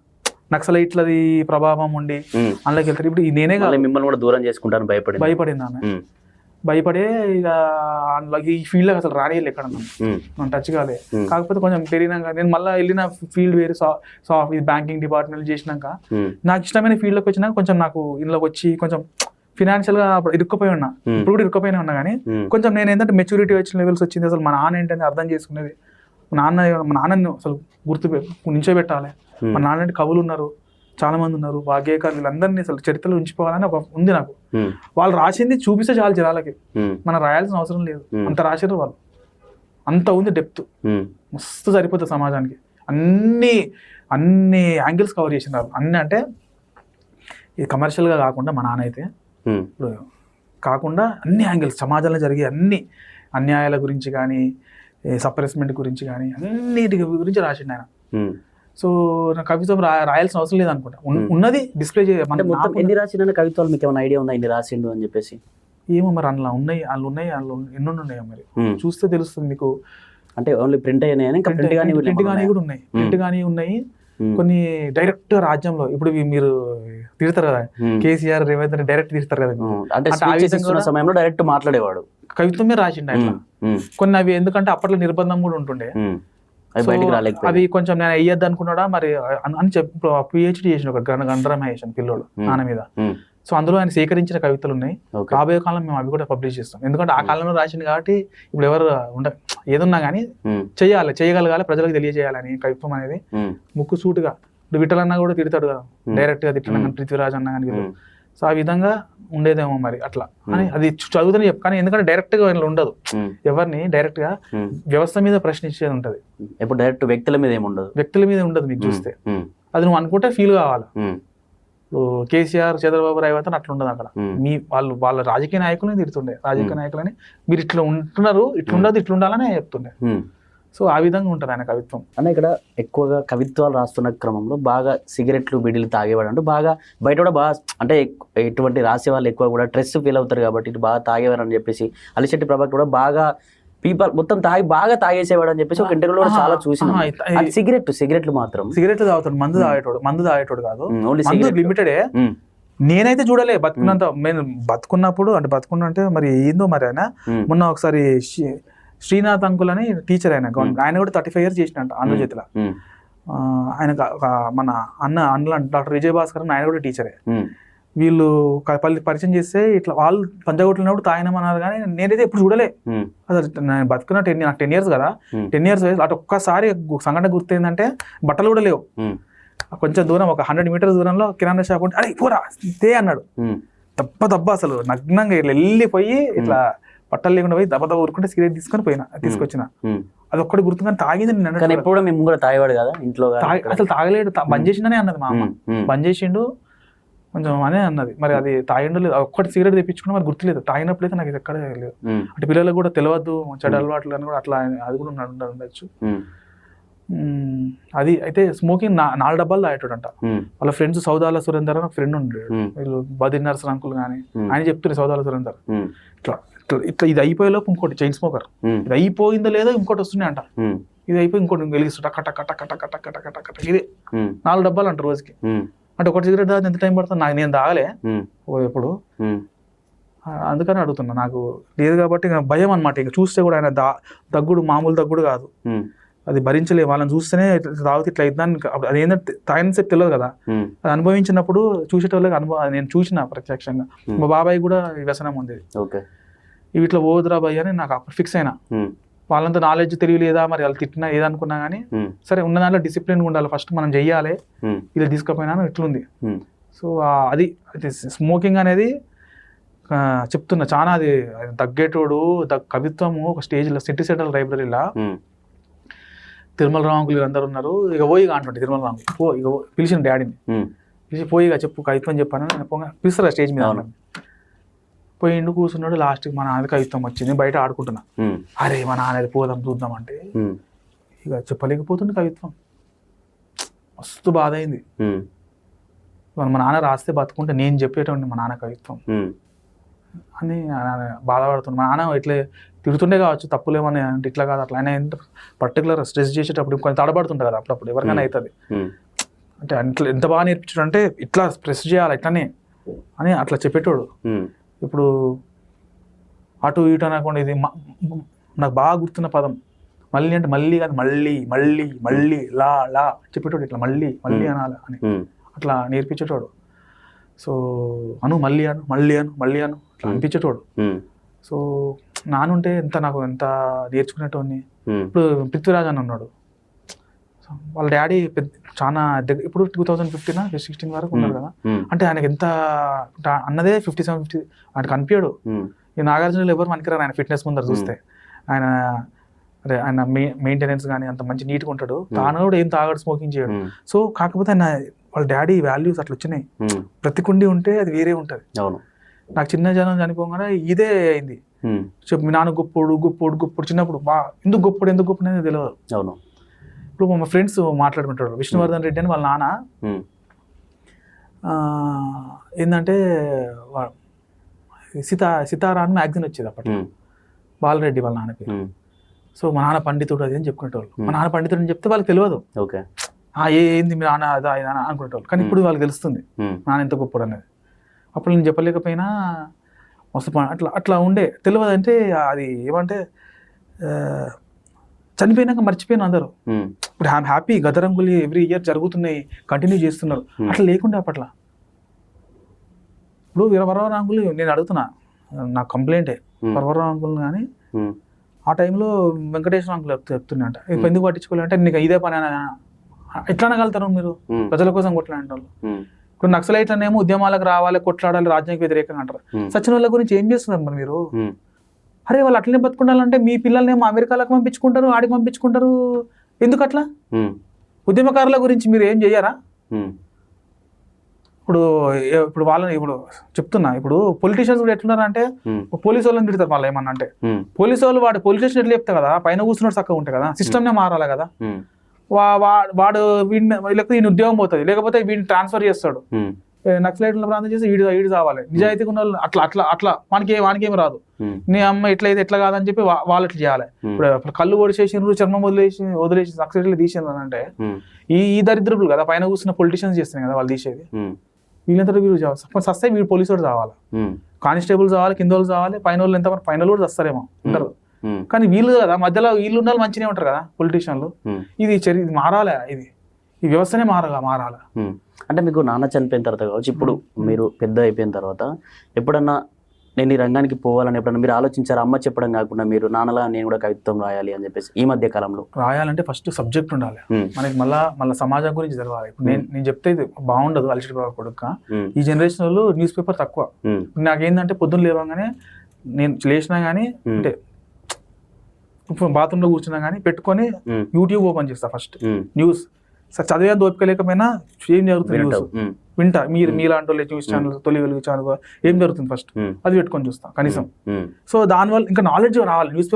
నక్సలైట్లది ప్రభావం ఉండి అందులోకి వెళ్తారు. ఇప్పుడు నేనే మిమ్మల్ని కూడా దూరం చేసుకుంటాను భయపడింది ఆమె. భయపడే ఇక ఈ ఫీల్డ్ అసలు రానియలేదు ఎక్కడ మనం టచ్ కాలే. కాకపోతే కొంచెం పెరిగినాక నేను మళ్ళీ వెళ్ళిన ఫీల్డ్ వేరే ఇది బ్యాంకింగ్ డిపార్ట్మెంట్ చేసినాక నాకు ఇష్టమైన ఫీల్డ్లోకి వచ్చినాక కొంచెం నాకు ఇందులోకి వచ్చి కొంచెం ఫినాన్షియల్ గా ఇరుక్కుపోయి ఉన్నా. ఇప్పుడు కూడా ఇరుక్కుపోయినా ఉన్నా కానీ కొంచెం నేను ఏంటంటే మెచ్యూరిటీ వచ్చిన లెవెల్స్ వచ్చింది. అసలు మా నాన్న ఏంటని అర్థం చేసుకునేది. మా నాన్నని అసలు నించోబెట్టాలి. మా నాన్న అంటే కవులు ఉన్నారు, చాలా మంది ఉన్నారు, భాగ్యకారులు, వీళ్ళందరినీ అసలు చరిత్రలో ఉంచిపోవాలని ఒక ఉంది నాకు. వాళ్ళు రాసింది చూపిస్తే చాలు జనాలకి, మనం రాయాల్సిన అవసరం లేదు. అంత రాశారు వాళ్ళు, అంత ఉంది డెప్త్, మస్తు సరిపోతుంది సమాజానికి. అన్ని యాంగిల్స్ కవర్ చేసినారు. అన్ని అంటే ఇది కమర్షియల్గా కాకుండా మా నాన్న అయితే ఇప్పుడు కాకుండా అన్ని యాంగిల్స్ సమాజంలో జరిగే అన్ని అన్యాయాల గురించి కానీ సప్రెస్మెంట్ గురించి కానీ అన్నిటి గురించి రాసిండు ఆయన. సో నా కవిత్వం రాయాల్సిన అవసరం లేదు అనుకుంటా. ఉన్నది డిస్ప్లే ఎన్ని రాసిన కవిత్వాలు మీకు ఏమైనా ఐడియా ఉందా ఎన్ని రాసిండు అని చెప్పేసి? ఏమో మరి అందులో ఉన్నాయి ఎన్నో ఉన్నాయో మరి చూస్తే తెలుస్తుంది మీకు. అంటే ఓన్లీ ప్రింట్ అయినాయి ప్రింట్ కానీ కూడా ఉన్నాయి, ప్రింట్ కానీ ఉన్నాయి. కొన్ని డైరెక్ట్ రాజ్యంలో ఇప్పుడు మీరు తిడతారు కదా కేసీఆర్ రేవంత్ డైరెక్ట్ తీస్తారు కదా, అంటే సమయంలో డైరెక్ట్ మాట్లాడేవాడు కవిత్వమే రాసిండు అట్లా. కొన్ని అవి ఎందుకంటే అప్పట్లో నిర్బంధం కూడా ఉంటుండే, అవి కొంచెం నేను అయ్యద్దు అనుకున్నాడా మరి అని చెప్పి పిహెచ్డి చేసిన ఒక గండ్రం చేసాను పిల్లోడు నాన్న మీద. సో అందులో ఆయన సేకరించిన కవితలు ఉన్నాయి. రాబోయే కాలం మేము అవి కూడా పబ్లిష్ చేస్తాం. ఎందుకంటే ఆ కాలంలో రాసింది కాబట్టి ఇప్పుడు ఎవరు ఏదున్నా కానీ చేయగలగాలి, ప్రజలకు తెలియజేయాలని కవిత్వం అనేది ముక్కు సూటుగా. ఇప్పుడు విఠలన్న కూడా తిడతాడు కదా డైరెక్ట్ గా తిట్టడం కానీ, పృథ్వీరాజ్ అన్న కానీ. సో ఆ విధంగా ఉండేదేమో మరి అట్లా అని అది చదువుతూనే చెప్పు. కానీ ఎందుకంటే డైరెక్ట్ గా ఉండదు, ఎవరిని డైరెక్ట్ గా వ్యవస్థ మీద ప్రశ్నించేది ఉంటది. ఇప్పుడు డైరెక్ట్ వ్యక్తుల మీద ఉండదు మీకు చూస్తే. అది నువ్వు అనుకుంటే ఫీల్ కావాలి. కేసీఆర్ చంద్రబాబు రేవంత్ అట్లా ఉండదు అక్కడ. వాళ్ళ రాజకీయ నాయకులని తిడుతుండే, రాజకీయ నాయకులని మీరు ఇట్లా ఉంటున్నారు, ఇట్లుండదు, ఇట్లుండాలని చెప్తుండే. సో ఆ విధంగా ఉంటుంది ఆయన కవిత్వం. అంటే ఇక్కడ ఎక్కువగా కవిత్వాలు రాస్తున్న క్రమంలో బాగా సిగరెట్లు బిడీలు తాగేవాడు అంటూ బాగా బయట కూడా బాగా అంటే ఎటువంటి రాసే వాళ్ళు ఎక్కువ కూడా స్ట్రెస్ ఫీల్ అవుతారు కాబట్టి ఇటు బాగా తాగేవారు అని చెప్పేసి అలిశెట్టి ప్రభాకర్ కూడా బాగా పీపుల్ మొత్తం బాగా తాగేసేవాడు అని చెప్పేసి ఒక ఇంటర్వ్యూలో కూడా చాలా చూసిన. సిగరెట్లు మాత్రం సిగరెట్లు తాగుతాడు, మందు తాగేటోడు కాదు, లిమిటెడే. నేనైతే చూడలే బతుకున్నంత. నేను బతుకున్నప్పుడు అంటే బతుకున్నంటే మరి ఏందో మరి ఆయన మొన్న ఒకసారి శ్రీనాథ్ అంకుల్ అని టీచర్ ఆయన కూడా 35 years చేసినట్టు ఆంధ్రజ్యోతిలో. ఆయన మన అన్న డాక్టర్ విజయభాస్కర్ ఆయన కూడా టీచరే. వీళ్ళు పరిచయం చేస్తే ఇట్లా వాళ్ళు పంచగొట్టినప్పుడు తాగినామన్నారు కానీ నేనైతే ఎప్పుడు చూడలే. అసలు నేను బతుకున్న నాకు 10 years కదా, 10 years అటు ఒక్కసారి సంఘటన గుర్తయిందంటే బట్టలు కూడా లేవు. కొంచెం దూరం ఒక 100 meters దూరంలో కిరాణా షాప్ ఉంటే అరే పోరా తే అన్నాడు. దబ్బ అసలు నగ్నంగా ఇట్లా వెళ్ళిపోయి ఇట్లా బట్టలు లేకుండా పోయి దెబ్బ ఊరుకుంటే సిగరెట్ తీసుకొచ్చిన అది ఒక్కటి గుర్తు. కానీ తాగింది నేను ఎప్పుడు మేము కూడా తాగేవాడు కదా ఇంట్లో, అసలు తాగలేడు, బంద్ చేసిండనే అన్నది మా అమ్మ. బంద్ చేసిండు కొంచెం అనే అన్నది. మరి అది తాగిండు లేదు, ఒక్కటి సిగరెట్ తెప్పించుకున్నా మరి గుర్తులేదు. తాగినప్పుడు అయితే నాకు ఇది ఎక్కడ లేదు. అంటే పిల్లలకు కూడా తెలియదు చెడు అలవాట్లు అని కూడా అట్లా అది కూడా ఉండొచ్చు. అది అయితే స్మోకింగ్ 4 డబ్బాలు తాగేటోడంట. వాళ్ళ ఫ్రెండ్స్ సౌదాల సురేందర్ అని ఒక ఫ్రెండ్ ఉండేడు, వీళ్ళు బద్రీనాథ్ అంకుల్ కానీ ఆయన చెప్తున్నారు సౌదాల సురేందర్ ఇట్లా ఇట్లా ఇది అయిపోయేలోపు ఇంకోటి చైన్ స్మోకర్, ఇది అయిపోయిందో లేదో ఇంకోటి వస్తున్నాయి అంట. ఇది అయిపోయి ఇంకోటి వెలిగిస్తుంట కట్ట కట్ట కట్ట కట్ట కట్ట కట్ట కట్ట ఇదే 4 డబ్బాలు అంట రోజుకి. అంటే ఒకటి సిగరెట్ తాగితే ఎంత టైం పడుతుంది? నేను తాగలే ఎప్పుడు, అందుకని అడుగుతున్నా. నాకు లేదు కాబట్టి భయం అనమాట. ఇంకా చూస్తే కూడా ఆయన దగ్గుడు మామూలు దగ్గుడు కాదు, అది భరించలే. వాళ్ళని చూస్తేనే తాగితే ఇట్లా అవుతుందని, అది ఏంటంటే తాగిన సేపు తెలియదు కదా, అది అనుభవించినప్పుడు చూసేటోళ్ళకి నేను చూసిన ప్రత్యక్షంగా. మా బాబాయ్ కూడా వ్యసనం ఉంది, ఇట్లా పోదురా భయ్ అని నాకు అప్పుడు ఫిక్స్ అయినా. వాళ్ళంతా నాలెడ్జ్ తెలియలేదా మరి వాళ్ళు తిట్టినా ఏదనుకున్నా కానీ సరే ఉన్న దాంట్లో డిసిప్లిన్ ఉండాలి, ఫస్ట్ మనం చెయ్యాలి, ఇది తీసుకుపోయినా ఇట్లుంది. సో అది స్మోకింగ్ అనేది చెప్తున్నా చాలా అది తగ్గేటోడు. కవిత్వము ఒక స్టేజ్లో సిటీ సెంట్రల్ లైబ్రరీలో తిరుమల రాంకులు అందరు ఉన్నారు, ఇక పోయి అంటుంటే తిరుమల రాంకులు ఇక పిలిచిన డాడీని పిలిచి పోయి ఇక చెప్పు కవిత్వం చెప్పాను పిలుస్తారు స్టేజ్ మీద. పోయిండు కూర్చున్నాడు, లాస్ట్కి మా నాన్నకి కవిత్వం వచ్చింది, బయట ఆడుకుంటున్నా. అరే మా నాన్నది పోదాం చూద్దాం అంటే ఇక చెప్పలేకపోతుంది కవిత్వం. మస్తు బాధ అయింది. మా నాన్న రాస్తే బతుకుంటే నేను చెప్పేటోండి మా నాన్న కవిత్వం అని బాధపడుతుంది. మా నాన్న ఇట్లే తిడుతుండే కావచ్చు, తప్పులేమని అంటే ఇట్లా కాదు అట్లా. ఆయన పర్టికులర్ స్ట్రెస్ చేసేటప్పుడు కొంచెం తడబడుతుంటుంది కదా అప్పుడప్పుడు, ఎవరికైనా అవుతుంది. అంటే అట్లా ఎంత బాగా నేర్పించాడు అంటే ఇట్లా స్ట్రెస్ చేయాలి ఇట్లానే అని అట్లా చెప్పేటోడు. ఇప్పుడు అటు ఇటు అనకుండా ఇది నాకు బాగా గుర్తున్న పదం మళ్ళీ అంటే మళ్ళీ కాదు మళ్ళీ మళ్ళీ మళ్ళీ లా లా చెప్పేటోడు, ఇట్లా మళ్ళీ మళ్ళీ అనాలి అని అట్లా నేర్పించేటోడు. సో మళ్ళీ అను మళ్ళీ అను మళ్ళీ అను అట్లా అనిపించేటోడు. సో నానుంటే నాకు ఎంత నేర్చుకునేటోడిని. ఇప్పుడు పృథ్వీరాజ్ అని ఉన్నాడు, వాళ్ళ డాడీ చాలా ఇప్పుడు 2015-16 వరకు ఉన్నాడు కదా. అంటే ఆయనకి ఎంత అన్నదే 57-50 ఆయనకు అనిపించాడు. ఈ నాగార్జునలో ఎవరు మనకిరారు ఆయన ఫిట్నెస్ ముందర చూస్తే. ఆయన మెయింటెనెన్స్ కానీ అంత మంచి నీట్గా ఉంటాడు. తాను కూడా ఏం తాగాడు, స్మోకింగ్ చేయడు. సో కాకపోతే ఆయన వాళ్ళ డాడీ వాల్యూస్ అట్లా వచ్చినాయి. ప్రతి కుండి ఉంటే అది వేరే ఉంటుంది. నాకు చిన్న జనం చనిపోగానే ఇదే అయింది. చెప్పు మీ నాన్న గొప్పోడు గొప్పోడు గొప్పోడు చిన్నప్పుడు ఎందుకు గొప్పడు అనేది తెలియదు. ఇప్పుడు మా ఫ్రెండ్స్ మాట్లాడుకుంటాడు, విష్ణువర్ధన్ రెడ్డి అని వాళ్ళ నాన్న ఏంటంటే సితారా అని మ్యాగజైన్ వచ్చేది అప్పట్లో, బాలరెడ్డి వాళ్ళ నాన్నకి. సో మా నాన్న పండితుడు అది అని చెప్పుకునేటోళ్ళు. మా నాన్న పండితుడు అని చెప్తే వాళ్ళకి తెలియదు, ఏంది మీ నాన్న అదా ఇదా అనుకునేటోళ్ళు. కానీ ఇప్పుడు వాళ్ళకి తెలుస్తుంది నాన్న ఎంత గొప్పడు అనేది. అప్పుడు నేను చెప్పలేకపోయినా మస్తు అట్లా ఉండే తెలియదు. అంటే అది ఏమంటే చనిపోయినాక మర్చిపోయిన అందరూ. ఇప్పుడు ఐఎమ్ హ్యాపీ గదరంగులు ఎవ్రీ ఇయర్ జరుగుతున్నాయి, కంటిన్యూ చేస్తున్నారు. అట్లా లేకుండే అప్పట్లో. ఇప్పుడు వరవరాంగులు నేను అడుగుతున్నా, నాకు కంప్లైంటే వరవరాంగులు. కానీ ఆ టైంలో వెంకటేశ్వర అంకులు చెప్తున్నాయంట ఎందుకు పట్టించుకోవాలంటే నీకు ఇదే పని ఎట్లా అనగలుగుతారు మీరు, ప్రజల కోసం కొట్లాడే వాళ్ళు. ఇప్పుడు నక్సలైట్లనేమో ఉద్యమాలకు రావాలి, కొట్లాడాలి, రాజ్యానికి వ్యతిరేకంగా అంటారు. సచిన వాళ్ళ గురించి ఏం చేస్తున్నారు మరి మీరు? అరే వాళ్ళు అట్లనే బతుకుండాలంటే మీ పిల్లల్నేమో అమెరికాలకు పంపించుకుంటారు, ఆడికి పంపించుకుంటారు, ఎందుకు అట్లా? ఉద్యమకారుల గురించి మీరు ఏం చెయ్యరా? ఇప్పుడు వాళ్ళని ఇప్పుడు చెప్తున్నా, ఇప్పుడు పొలిటీషియన్స్ కూడా ఎట్లున్నారంటే పోలీసు వాళ్ళని తిడతారు. వాళ్ళు ఏమన్నా అంటే పోలీసు వాళ్ళు వాడు పోలీస్ స్టేషన్ ఎట్లా చెప్తా కదా, పైన కూర్చున్నాడు చక్కగా ఉంటాయి కదా, సిస్టమ్నే మారాలి కదా. వాడు వీళ్ళకి వీడిని ఉద్యోగం పోతుంది, లేకపోతే వీడిని ట్రాన్స్ఫర్ చేస్తాడు. నక్సలైట్ల ప్రాంతం చేసి వీడు కావాలి. నిజాయితీగా ఉన్న వాళ్ళు అట్లా అట్లా అట్లా వానికేమి రాదు. నీ అమ్మ ఎట్లయితే ఎట్లా కాదని చెప్పి వాళ్ళు ఎట్లా చేయాలి. ఇప్పుడు కళ్ళు ఒడిసేసినారు, చర్మం వదిలేసి నక్సలైట్లు తీసినారు అంటే ఈ దరిద్రులు కదా పైన కూర్చున్న పొలిటీషియన్స్ చేస్తున్నాయి కదా వాళ్ళు తీసేది. వీళ్ళంతా వీళ్ళు సస్తే వీడు పోలీసు వాడు కావాలి, కానిస్టేబుల్ కావాలి, కింద వాళ్ళు కావాలి, పైన వాళ్ళు ఎంత పైన కూడా వస్తారేమో ఉంటారు. కానీ వీళ్ళు కదా మధ్యలో వీళ్ళు ఉన్న వాళ్ళు మంచిగా ఉంటారు కదా పొలిటీషియన్లు. ఇది మారాలి. ఈ వ్యవస్థనే మారాలి. అంటే మీకు నాన్న చనిపోయిన తర్వాత కావచ్చు, ఇప్పుడు మీరు పెద్ద అయిపోయిన తర్వాత ఎప్పుడన్నా నేను ఈ రంగానికి పోవాలని ఎప్పుడన్నా మీరు ఆలోచించారు? అమ్మ చెప్పడం కాకుండా మీరు నాన్నలా నేను కూడా కవిత్వం రాయాలి అని చెప్పేసి ఈ మధ్య కాలంలో? రాయాలంటే ఫస్ట్ సబ్జెక్ట్ ఉండాలి మనకి, మళ్ళీ సమాజం గురించి తెలవాలి. ఇప్పుడు నేను చెప్తే ఇది బాగుండదు అలసిటి కొడుక, ఈ జనరేషన్ వాళ్ళు న్యూస్ పేపర్ తక్కువ. నాకేంటంటే పొద్దున్న లేవగానే నేను లేచినా కానీ అంటే బాత్రూంలో కూర్చున్నా కానీ పెట్టుకొని యూట్యూబ్ ఓపెన్ చేస్తా ఫస్ట్. న్యూస్ చదివే ఓపిక లేకపోయినా ఏం జరుగుతుంది న్యూస్ వింటా. మీలాంటి వాళ్ళు న్యూస్ ఛానల్, తొలి వెలుగు ఛానల్ ఏం జరుగుతుంది ఫస్ట్ అది పెట్టుకొని చూస్తా కనీసం. సో దానివల్ల ఇంకా నాలెడ్జ్ రావాలి. న్యూస్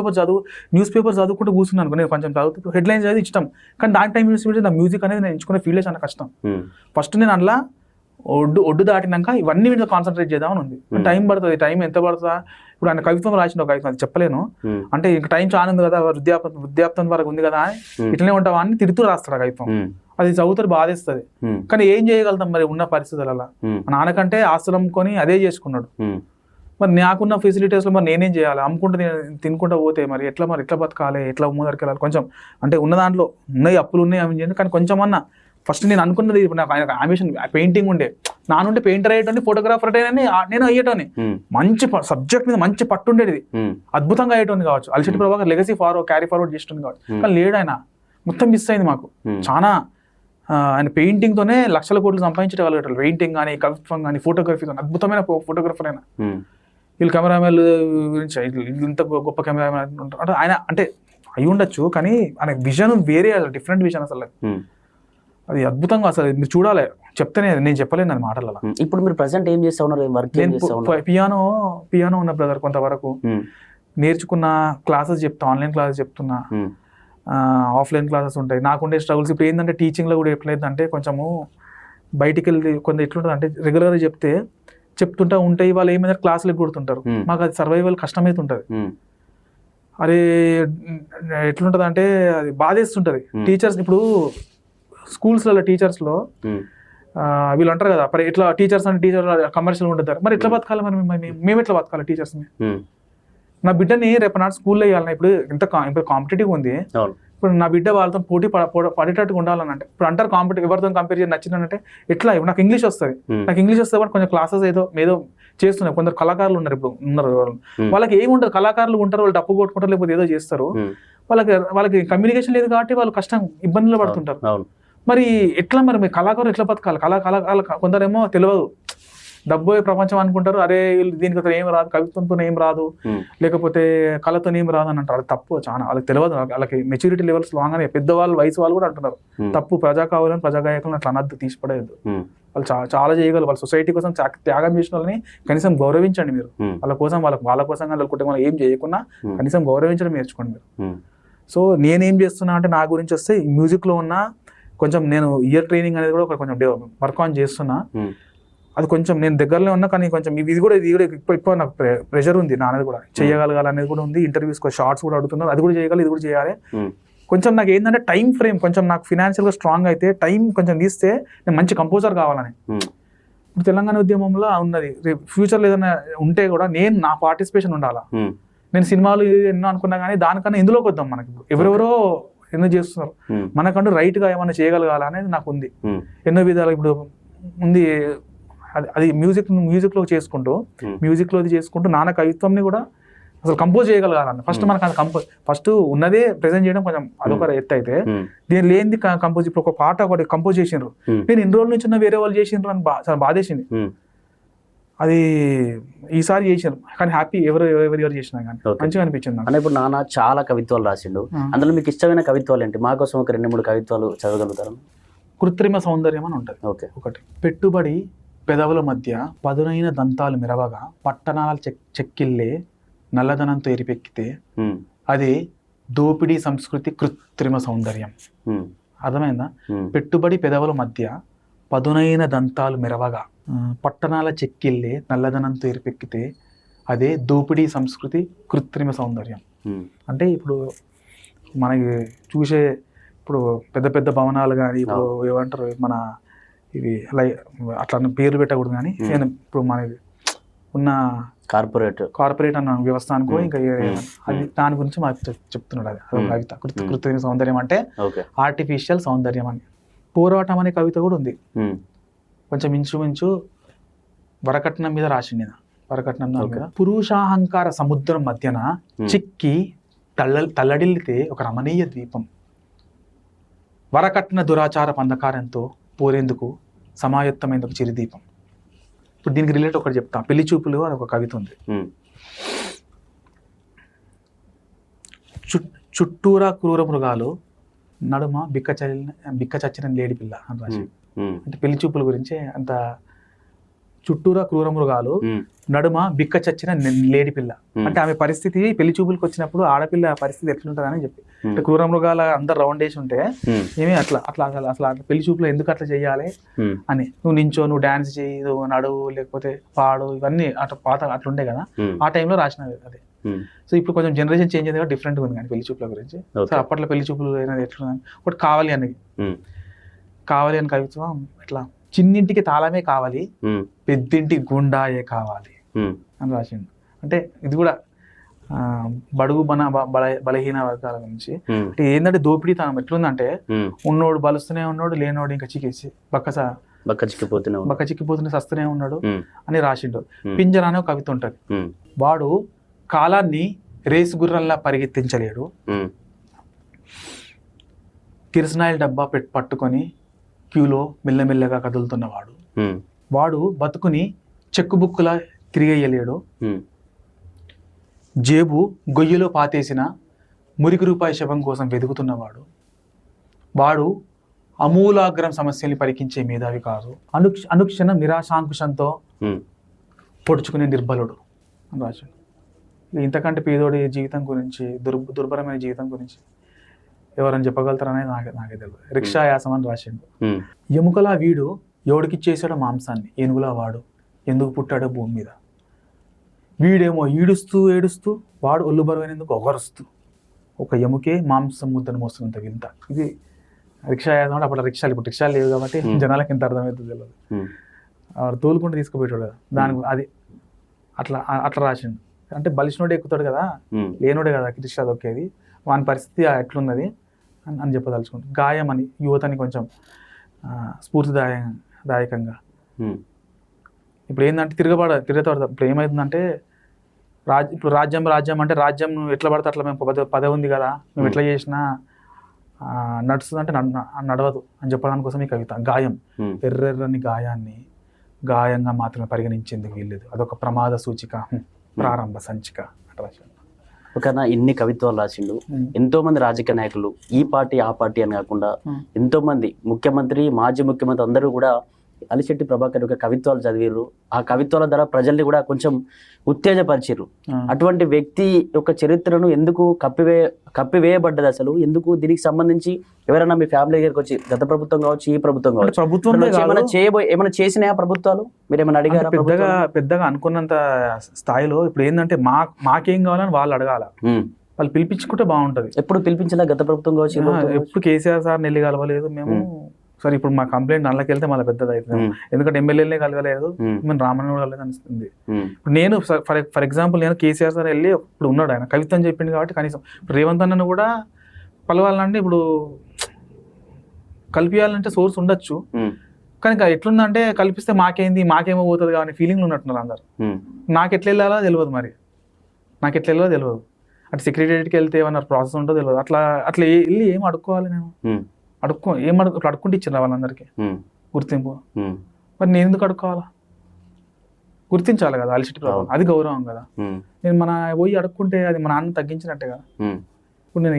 పేపర్ చదువుకుంటూ కూర్చున్నాను నేను, కొంచెం చదువుతూ హెడ్లైన్స్ చదివి ఇష్టం, కానీ దాని టైం యూనివర్సిటీ నా మ్యూజిక్ అనేది నేను ఎంచుకునే ఫీల్డ్ చాలా కష్టం. ఫస్ట్ నేను అందులో ఒడ్డు దాటినాక ఇవన్నీ మీద కాన్సన్ట్రేట్ చేద్దామని ఉంది. టైం పడుతుంది. టైం ఎంత పడుతుందా? ఇప్పుడు ఆయన కవిత్వం రాసిన కవిత్వం అది చెప్పలేను, అంటే ఇంకా టైం చాలా ఉంది కదా, వృద్ధాప్తం వరకు ఉంది కదా అని ఇట్లనే ఉంటావా అని తిరుగుతూ రాస్తాడు కవిత్వం. అది చదువుతారు, బాధేస్తుంది. కానీ ఏం చేయగలుగుతాం మరి ఉన్న పరిస్థితులలో? నాన్నకంటే ఆస్తులు అమ్ముకొని అదే చేసుకున్నాడు. మరి నాకున్న ఫెసిలిటీస్ లో మరి నేనేం చేయాలి? అమ్ముకుంటే తినుకుంటా పోతే మరి ఎట్లా బతకాలి, ఎట్లా ముందరికి వెళ్ళాలి? కొంచెం అంటే ఉన్న దాంట్లో ఉన్నాయి, అప్పులు ఉన్నాయి, అవి చేయండి. కానీ కొంచెం అన్న ఫస్ట్ నేను అనుకున్నది, నాకు ఆయన అంబిషన్ పెయింటింగ్ ఉండే, నానుంటే పెయింటర్ అయ్యేటోని, ఫోటోగ్రాఫర్ అయ్యేటోని, నేను అయ్యేటోని. మంచి సబ్జెక్ట్ మీద మంచి పట్టు ఉండేది, అద్భుతంగా అయ్యేటోని కావచ్చు. అలసిటి ప్రభాకర్ లెగసీ క్యారీ ఫార్వర్డ్ చేసేటోని కావచ్చు. కానీ లేడు ఆయన, మొత్తం మిస్ అయింది మాకు చాలా. ఆయన పెయింటింగ్ తోనే లక్షల కోట్లు సంపాదించగలిగేటోళ్ళు. పెయింటింగ్ కానీ, కవిత్వం కానీ, ఫోటోగ్రఫీ కానీ అద్భుతమైన ఫోటోగ్రఫర్ అయినా. వీళ్ళు కెమెరామెన్ గురించి ఇంత గొప్ప కెమెరామెన్ ఉంటారు అంటే ఆయన అంటే అయి ఉండొచ్చు, కానీ ఆయన విజన్ వేరే, డిఫరెంట్ విజన్ అసలు. అది అద్భుతంగా అసలు మీరు చూడాలి, చెప్తేనే నేను చెప్పలేను అది మాటలలో. ఇప్పుడు మీరు ప్రెసెంట్ ఏం చేస్తా ఉన్నారు? పియానో ఉన్న బ్రదర్, కొంతవరకు నేర్చుకున్న క్లాసెస్ చెప్తా, ఆన్లైన్ క్లాసెస్ చెప్తున్నా, ఆఫ్లైన్ క్లాసెస్ ఉంటాయి. నాకుండే స్ట్రగుల్స్ ఇప్పుడు ఏంటంటే టీచింగ్లో కూడా ఎట్లయితే కొంచెము బయటికి వెళ్ళి కొంత ఎట్లుంటుంది అంటే రెగ్యులర్గా చెప్తుంటా ఉంటాయి, వాళ్ళు ఏమైనా క్లాసులకు కొడుతుంటారు, మాకు అది సర్వైవల్ కష్టమవుతుంటుంది. అరే ఎట్లుంటుంది అంటే అది బాధేస్తుంటుంది. టీచర్స్ ఇప్పుడు స్కూల్స్లలో టీచర్స్లో వీళ్ళు అంటారు కదా, మరి ఇట్లా టీచర్స్ అంటే కమర్షియల్ ఉంటుంది, మరి ఎట్లా బతకాలి, మరి మేము ఎట్లా బతకాలి టీచర్స్? నా బిడ్డని రేపు నాటి స్కూల్లో వేయాలన్నా, ఇప్పుడు కాంపిటేటివ్ ఉంది, ఇప్పుడు నా బిడ్డ వాళ్ళతో పోటీ పడేటట్టుగా ఉండాలని అంటే, ఇప్పుడు అంటారు కాంపిటేటివ్ ఎవరితో కంపేర్ చేసి నచ్చిందంటే ఎట్లా? ఇప్పుడు నాకు ఇంగ్లీష్ వస్తుంది, కానీ కొంచెం క్లాసెస్ ఏదో చేస్తున్నారు. కొందరు కళాకారులు ఉన్నారు, ఇప్పుడు ఉన్నారు, వాళ్ళకి ఏమి ఉండదు, కళాకారులు ఉంటారు, వాళ్ళు డప్పు కొట్టుకుంటారు, లేకపోతే ఏదో చేస్తారు, వాళ్ళకి కమ్యూనికేషన్ లేదు కాబట్టి వాళ్ళు కష్టం ఇబ్బందులు పడుతుంటారు. మరి ఎట్లా మరి కళాకారులు ఎట్లా బతకాలి? కళాకారులు కొందరేమో తెలియదు, డబ్బు ప్రపంచం అనుకుంటారు, అరే దీనికి ఏం రాదు, కవిత్వంతో ఏం రాదు, లేకపోతే కళతో ఏం రాదు అని అంటారు. అది తప్పు చాలా, వాళ్ళకి తెలియదు, వాళ్ళకి మెచ్యూరిటీ లెవెల్స్ లాంగ్ అని పెద్దవాళ్ళు, వయసు వాళ్ళు కూడా అంటున్నారు తప్పు. ప్రజాకావులను, ప్రజాగాయకులను అట్లా అనద్దు, తీసిపడేయద్దు. వాళ్ళు చాలా చేయగలరు, వాళ్ళ సొసైటీ కోసం త్యాగం చేసిన వాళ్ళని కనీసం గౌరవించండి మీరు. వాళ్ళ కోసం వాళ్ళ కోసం వాళ్ళ కుటుంబం ఏం చేయకుండా కనీసం గౌరవించడం నేర్చుకోండి మీరు. సో నేనేం చేస్తున్నా అంటే, నా గురించి వస్తే మ్యూజిక్లో ఉన్న కొంచెం నేను ఇయర్ ట్రైనింగ్ అనేది కూడా కొంచెం వర్క్ ఆన్ చేస్తున్నా. అది కొంచెం నేను దగ్గరలో ఉన్నా, కానీ కొంచెం ఇది కూడా ఎక్కువ నాకు ప్రెషర్ ఉంది. నా అనేది కూడా చేయగలగాలనేది కూడా ఉంది. ఇంటర్వ్యూస్ షార్ట్స్ కూడా అడుగుతున్నారు, అది కూడా చేయగలి, ఇది కూడా చేయాలి. కొంచెం నాకు ఏంటంటే టైం ఫ్రేమ్ కొంచెం నాకు ఫినాన్షియల్గా స్ట్రాంగ్ అయితే, టైం కొంచెం తీస్తే నేను మంచి కంపోజర్ కావాలని. ఇప్పుడు తెలంగాణ ఉద్యమంలో ఉన్నది, ఫ్యూచర్లో ఏదైనా ఉంటే కూడా నా పార్టిసిపేషన్ ఉండాలా. నేను సినిమాలు ఎన్నో అనుకున్నా కానీ దానికన్నా ఇందులోకి వద్దాం. మనకి ఎవరెవరో ఎన్నో చేస్తున్నారు, మనకంటూ రైట్గా ఏమైనా చేయగలగాల అనేది నాకు ఉంది. ఎన్నో విధాలు ఇప్పుడు ఉంది. అది మ్యూజిక్లో చేసుకుంటూ నాన్న కవిత్వంని కూడా అసలు కంపోజ్ చేయగలగాలని. ఫస్ట్ మనకు అది ఫస్ట్ ఉన్నదే ప్రెజెంట్ చేయడం కొంచెం అదొక ఎత్తు అయితే, దీని లేనిది కంపోజ్. ఇప్పుడు ఒక పాట ఒకటి కంపోజ్ చేసిండ్రు, నేను ఇన్ని రోజుల నుంచి వేరే వాళ్ళు చేసిండ్రు అని చాలా బాధేసింది. అది ఈసారి చేసారు, కానీ హ్యాపీ ఎవరు చేసినా కానీ మంచిగా అనిపించింది. అంటే ఇప్పుడు నాన్న చాలా కవిత్వాలు రాసిండు, అందులో మీకు ఇష్టమైన కవిత్వాలు ఏంటి? మా కోసం ఒక 2-3 కవిత్వాలు చదవగలుగుతారు? కృత్రిమ సౌందర్యం అని ఉంటుంది ఒకటి. పెట్టుబడి పెదవుల మధ్య పదునైన దంతాలు మెరవగా, పట్టణాల చెక్కిల్లే నల్లదనంతో ఎరిపెక్కితే, అదే దోపిడీ సంస్కృతి కృత్రిమ సౌందర్యం. అర్థమైందా? పెట్టుబడి పెదవుల మధ్య పదునైన దంతాలు మెరవగా, పట్టణాల చెక్కిల్లే నల్లదనంతో ఎరిపెక్కితే, అదే దోపిడీ సంస్కృతి కృత్రిమ సౌందర్యం. అంటే ఇప్పుడు మనకి చూసే ఇప్పుడు పెద్ద పెద్ద భవనాలు కానీ, ఇప్పుడు ఏమంటారు మన ఇవి అట్లా పేర్లు పెట్టకూడదు, కానీ ఇప్పుడు మనకి ఉన్న కార్పొరేట్ అన్న వ్యవస్థ అనుకో, ఇంకా అది దాని గురించి మాకు చెప్తున్నాడు. అది కవిత కృత్రిమ సౌందర్యం అంటే ఆర్టిఫిషియల్ సౌందర్యం అని. పోరాటం అనే కవిత కూడా ఉంది, ఉమ్, కొంచెం ఇంచుమించు వరకట్నం మీద రాసింది. వరకట్నం మీద పురుషాహంకార సముద్రం మధ్యన చిక్కి తల్లడిల్లితే ఒక రమణీయ ద్వీపం, వరకట్న దురాచార పందకారంతో పోరేందుకు సమాయుత్తమైన ఒక చిరుదీపం. ఇప్పుడు దీనికి రిలేట్ ఒకటి చెప్తా, పెళ్లి చూపులు అని ఒక కవిత ఉంది. ఉమ్, చుట్టూరా క్రూర మృగాలు, నడుమ బిక్క చచ్చిన లేడి పిల్ల అని రాసి. ఉమ్, అంటే పెళ్లి చూపుల గురించి అంత చుట్టూరా క్రూర మృగాలు, నడుమ బిక్క చచ్చిన లేడి పిల్ల. అంటే ఆమె పరిస్థితి పెళ్లి చూపులకు వచ్చినప్పుడు ఆడపిల్ల పరిస్థితి ఎట్లుంటుందని చెప్పి, అంటే క్రూర మృగాల అందరు రౌండ్ వేసి ఉంటే ఏమి అట్లా అట్లా అసలు అసలు పెళ్లి చూపులో ఎందుకు అట్లా చెయ్యాలి అని, నువ్వు నించో, నువ్వు డాన్స్ చేయి, నువ్వు నడువు, లేకపోతే పాడు, ఇవన్నీ అట్లా పాత అట్లుండే కదా ఆ టైంలో రాసినది అది. సో ఇప్పుడు కొంచెం జనరేషన్ చేంజ్ అయింది కాబట్టి డిఫరెంట్గా ఉంది కానీ పెళ్లి చూపుల గురించి. సో అప్పట్లో పెళ్లి చూపులు అయినది ఎట్లుందని ఒకటి కావాలి అని కవిత్వం ఎట్లా, చిన్నింటికి తాళమే కావాలి, పెద్దింటికి గుండాయే కావాలి అని రాసిండు. అంటే ఇది కూడా బడుగు బలహీన వర్గాల గురించి. అంటే ఏంటంటే దోపిడీతనం ఎట్లుందంటే, ఉన్నోడు బలుస్తూనే ఉన్నాడు, లేనోడు ఇంకా బక్క చిక్కిపోతూనే సస్తూనే ఉన్నాడు అని రాసిండు. పింజర అనే ఒక కవిత ఉంటది, వాడు కాలాన్ని రేసు గుర్రంలా పరిగెత్తించలేడు, కిరసనాయిల్ డబ్బా పట్టుకొని క్యూలో మెల్లమెల్లగా కదులుతున్నవాడు, వాడు బతుకుని చెక్కుబుక్కులా తిరిగేయలేడు, జేబు గొయ్యిలో పాతేసిన మురికి రూపాయి శవం కోసం వెతుకుతున్నవాడు, వాడు అమూలాగ్రం సమస్యల్ని పరికించే మేధావి కాదు, అనుక్షణం నిరాశాంకుశంతో పొడుచుకునే నిర్బలుడు అని రాశాడు. ఇంతకంటే పేదోడి జీవితం గురించి, దుర్భరమైన జీవితం గురించి ఎవరని చెప్పగలుగుతారనేది నాకే తెలియదు. రిక్షాయాసం అని రాసిండు. ఎముకలా వీడు ఎవడికిచ్చేసాడో మాంసాన్ని, ఏనుగులా వాడు ఎందుకు పుట్టాడో భూమి మీద, వీడేమో ఈడుస్తూ ఏడుస్తూ, వాడు ఒళ్ళు బరువైనందుకు ఒగరుస్తూ, ఒక ఎముకే మాంసం ముద్దను మోస్తున్నంత వింత. ఇది రిక్షాయాసం అంటే అప్పుడు రిక్షాలు, ఇప్పుడు రిక్షాలు లేవు కాబట్టి జనాలకు ఎంత అర్థమవుతుంది తెలియదు. వాడు తోలుకుంటూ తీసుకుపోయాడు కదా, దానికి అది అట్లా అట్లా రాసిండు. అంటే బలిసినోడే ఎక్కుతాడు కదా, లేనోడే కదా రిక్షా దొక్కేది, వాని పరిస్థితి ఎట్లున్నది అని చెప్పదలుచుకుంటాం. గాయం అని యువతని కొంచెం స్ఫూర్తిదాయకంగా. ఇప్పుడు ఏంటంటే తిరగతాడు. ఇప్పుడు ఏమైతుందంటే ఇప్పుడు రాజ్యం అంటే రాజ్యం ఎట్లా పడితే అట్లా, మేము పదవి ఉంది కదా, మేము ఎట్లా చేసినా నడుస్తుందంటే నడవదు అని చెప్పడానికి కోసం ఈ కవిత. గాయం, ఎర్రెర్రని గాయాన్ని గాయంగా మాత్రమే పరిగణించేందుకు వీల్లేదు, అదొక ప్రమాద సూచిక, ప్రారంభ సంచిక అట్లా రాశాడు. ఒకనా ఇన్ని కవిత్వాలు రాసిండు. ఎంతో మంది రాజకీయ నాయకులు, ఈ పార్టీ ఆ పార్టీ అని కాకుండా ఎంతో మంది ముఖ్యమంత్రి, మాజీ ముఖ్యమంత్రి అందరూ కూడా అలిశెట్టి ప్రభాకర్ యొక్క కవిత్వాలు చదివారు. ఆ కవిత్వాల ద్వారా ప్రజల్ని కూడా కొంచెం ఉత్తేజపరిచారు. అటువంటి వ్యక్తి యొక్క చరిత్రను ఎందుకు కప్పివేయబడ్డది అసలు? ఎందుకు దీనికి సంబంధించి ఎవరైనా మీ ఫ్యామిలీ దగ్గరికి వచ్చి, గత ప్రభుత్వం కావచ్చు, ఈ ప్రభుత్వం కావచ్చు, ఏమైనా చేసినాయా ప్రభుత్వాలు? మీరు ఏమైనా అడిగారా? పెద్దగా అనుకున్నంత స్థాయిలో ఇప్పుడు ఏంటంటే మాకేం కావాలని వాళ్ళు అడగాల, వాళ్ళు పిలిపించుకుంటే బాగుంటది. ఎప్పుడు పిలిపించలే గత ప్రభుత్వం కావచ్చు, ఎప్పుడు కేసీఆర్ సార్ నెల్లి కలవలేదు మేము. సరే ఇప్పుడు మా కంప్లైంట్ అందులోకి వెళ్తే మళ్ళీ పెద్దది అవుతుంది, ఎందుకంటే ఎమ్మెల్యేలే కలగలేదు, మేము రామన్ కూడా కలగలేదు అనిపిస్తుంది. ఇప్పుడు నేను ఫర్ ఎగ్జాంపుల్ నేను కేసీఆర్ సార్ వెళ్ళి ఇప్పుడు ఉన్నాడు, ఆయన కవిత అని చెప్పింది కాబట్టి కనీసం ఇప్పుడు రేవంత్ అన్నను కూడా కలవాలంటే ఇప్పుడు కలిపియాలంటే సోర్స్ ఉండొచ్చు, కానీ ఎట్లుందంటే కల్పిస్తే మాకేమో పోతుంది కానీ ఫీలింగ్లు ఉన్నట్టున్నారు అందరు. నాకు ఎట్లా వెళ్ళాలో తెలియదు, మరి నాకు ఎట్లా వెళ్ళాలో తెలియదు. అటు సెక్రటరీకి వెళ్తే ఏమన్నా ప్రాసెస్ ఉంటుందో తెలియదు. అట్లా వెళ్ళి ఏం అడుక్కోవాలి నేను? అడుక్కుంటే ఇచ్చిన వాళ్ళందరికీ గుర్తింపు, మరి నేను ఎందుకు అడుక్కోవాలా? గుర్తించాలి కదా, అలిసిటి ప్రభావం, అది గౌరవం కదా. నేను పోయి అడుక్కుంటే అది మా నాన్న తగ్గించినట్టే కదా. ఇప్పుడు నేను